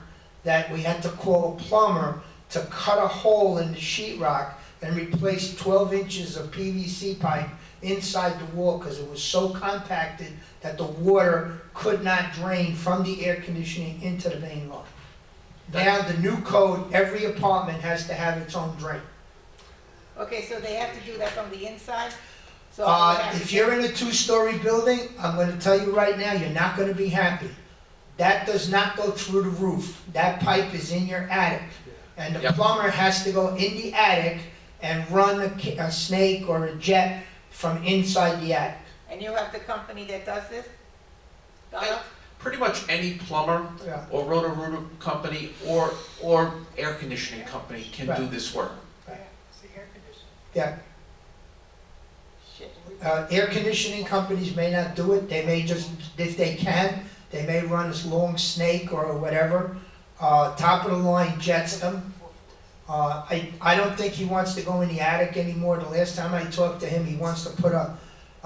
that we had to call a plumber to cut a hole in the sheetrock and replace 12 inches of PVC pipe inside the wall because it was so compacted that the water could not drain from the air conditioning into the main line. Now, the new code, every apartment has to have its own drain. Okay, so they have to do that from the inside? So I would have If to you're in a 2-story building, I'm gonna tell you right now, you're not gonna be happy. That does not go through the roof. That pipe is in your attic. And the Yep. plumber has to go in the attic and run a snake or a jet from inside the attic. And you have the company that does this? Donna? Pretty much any plumber Yeah. or Roto-Rooter company or air conditioning company can do Right. this work. Yeah, Shit. air conditioning companies may not do it, they may just, if they can, they may run this long snake or whatever, top of the line jets them. I don't think he wants to go in the attic anymore. The last time I talked to him, he wants to put a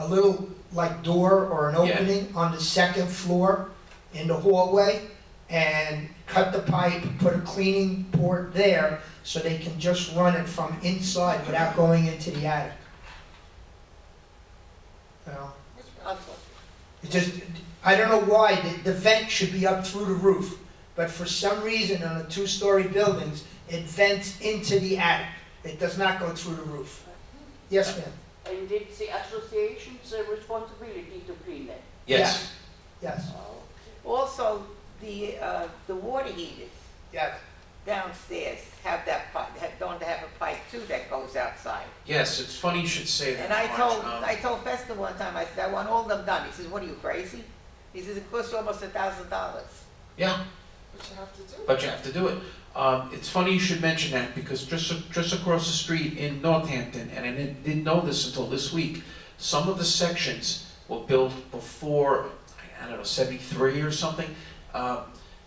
little like door or an Yeah. opening on the second floor in the hallway and cut the pipe, put a cleaning port there so they can just run it from inside without going into the attic. You know? It just, I don't know why, the vent should be up through the roof, but for some reason on the 2-story buildings, it vents into the attic. It does not go through the roof. Yes, ma'am? And it's the association's responsibility to clean it. Yes. Yes, Also, the water heaters yes. downstairs have that pipe, don't have a pipe too that goes outside. Yes, it's funny you should say that. And I Marge. told Festa one time, I said, I want all them done. He says, what are you, crazy? He says, it costs almost $1,000. Yeah, but you have to do it. It's funny you should mention that because just across the street in Northampton, and I didn't know this until this week, some of the sections were built before, I don't know, 73 or something,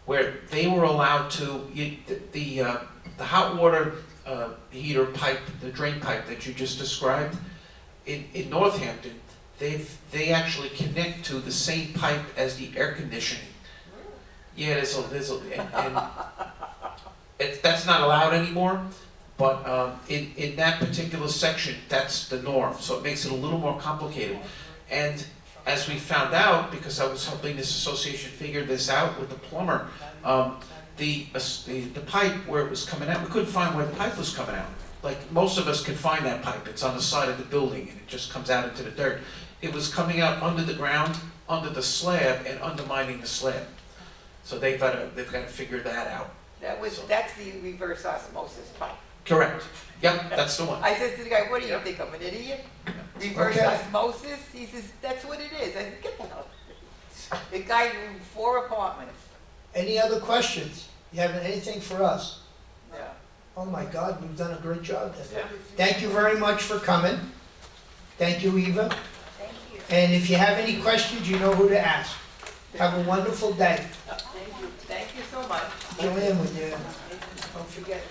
where they were allowed to, the hot water heater pipe, the drain pipe that you just described, in Northampton, they actually connect to the same pipe as the air conditioning. Yeah, that's not allowed anymore, but in that particular section, that's the norm, so it makes it a little more complicated. And as we found out, because I was helping this association figure this out with the plumber, the pipe where it was coming out, we couldn't find where the pipe was coming out. Like, most of us can find that pipe, it's on the side of the building, and it just comes out into the dirt. It was coming out under the ground, under the slab, and undermining the slab. So they've got to figure that out. That's the reverse osmosis pipe. Correct. Yep, that's the one. I said to the guy, what do you think, I'm an idiot? Reverse Okay. osmosis? He says, that's what it is. I said, get the hell. The guy moved 4 apartments. Any other questions? You have anything for us? Yeah. Oh my God, we've done a great job then. Yeah. Thank you very much for coming. Thank you, Eva. Thank you. And if you have any questions, you know who to ask. Have a wonderful day. Thank you so much. Joanne, would you, don't forget.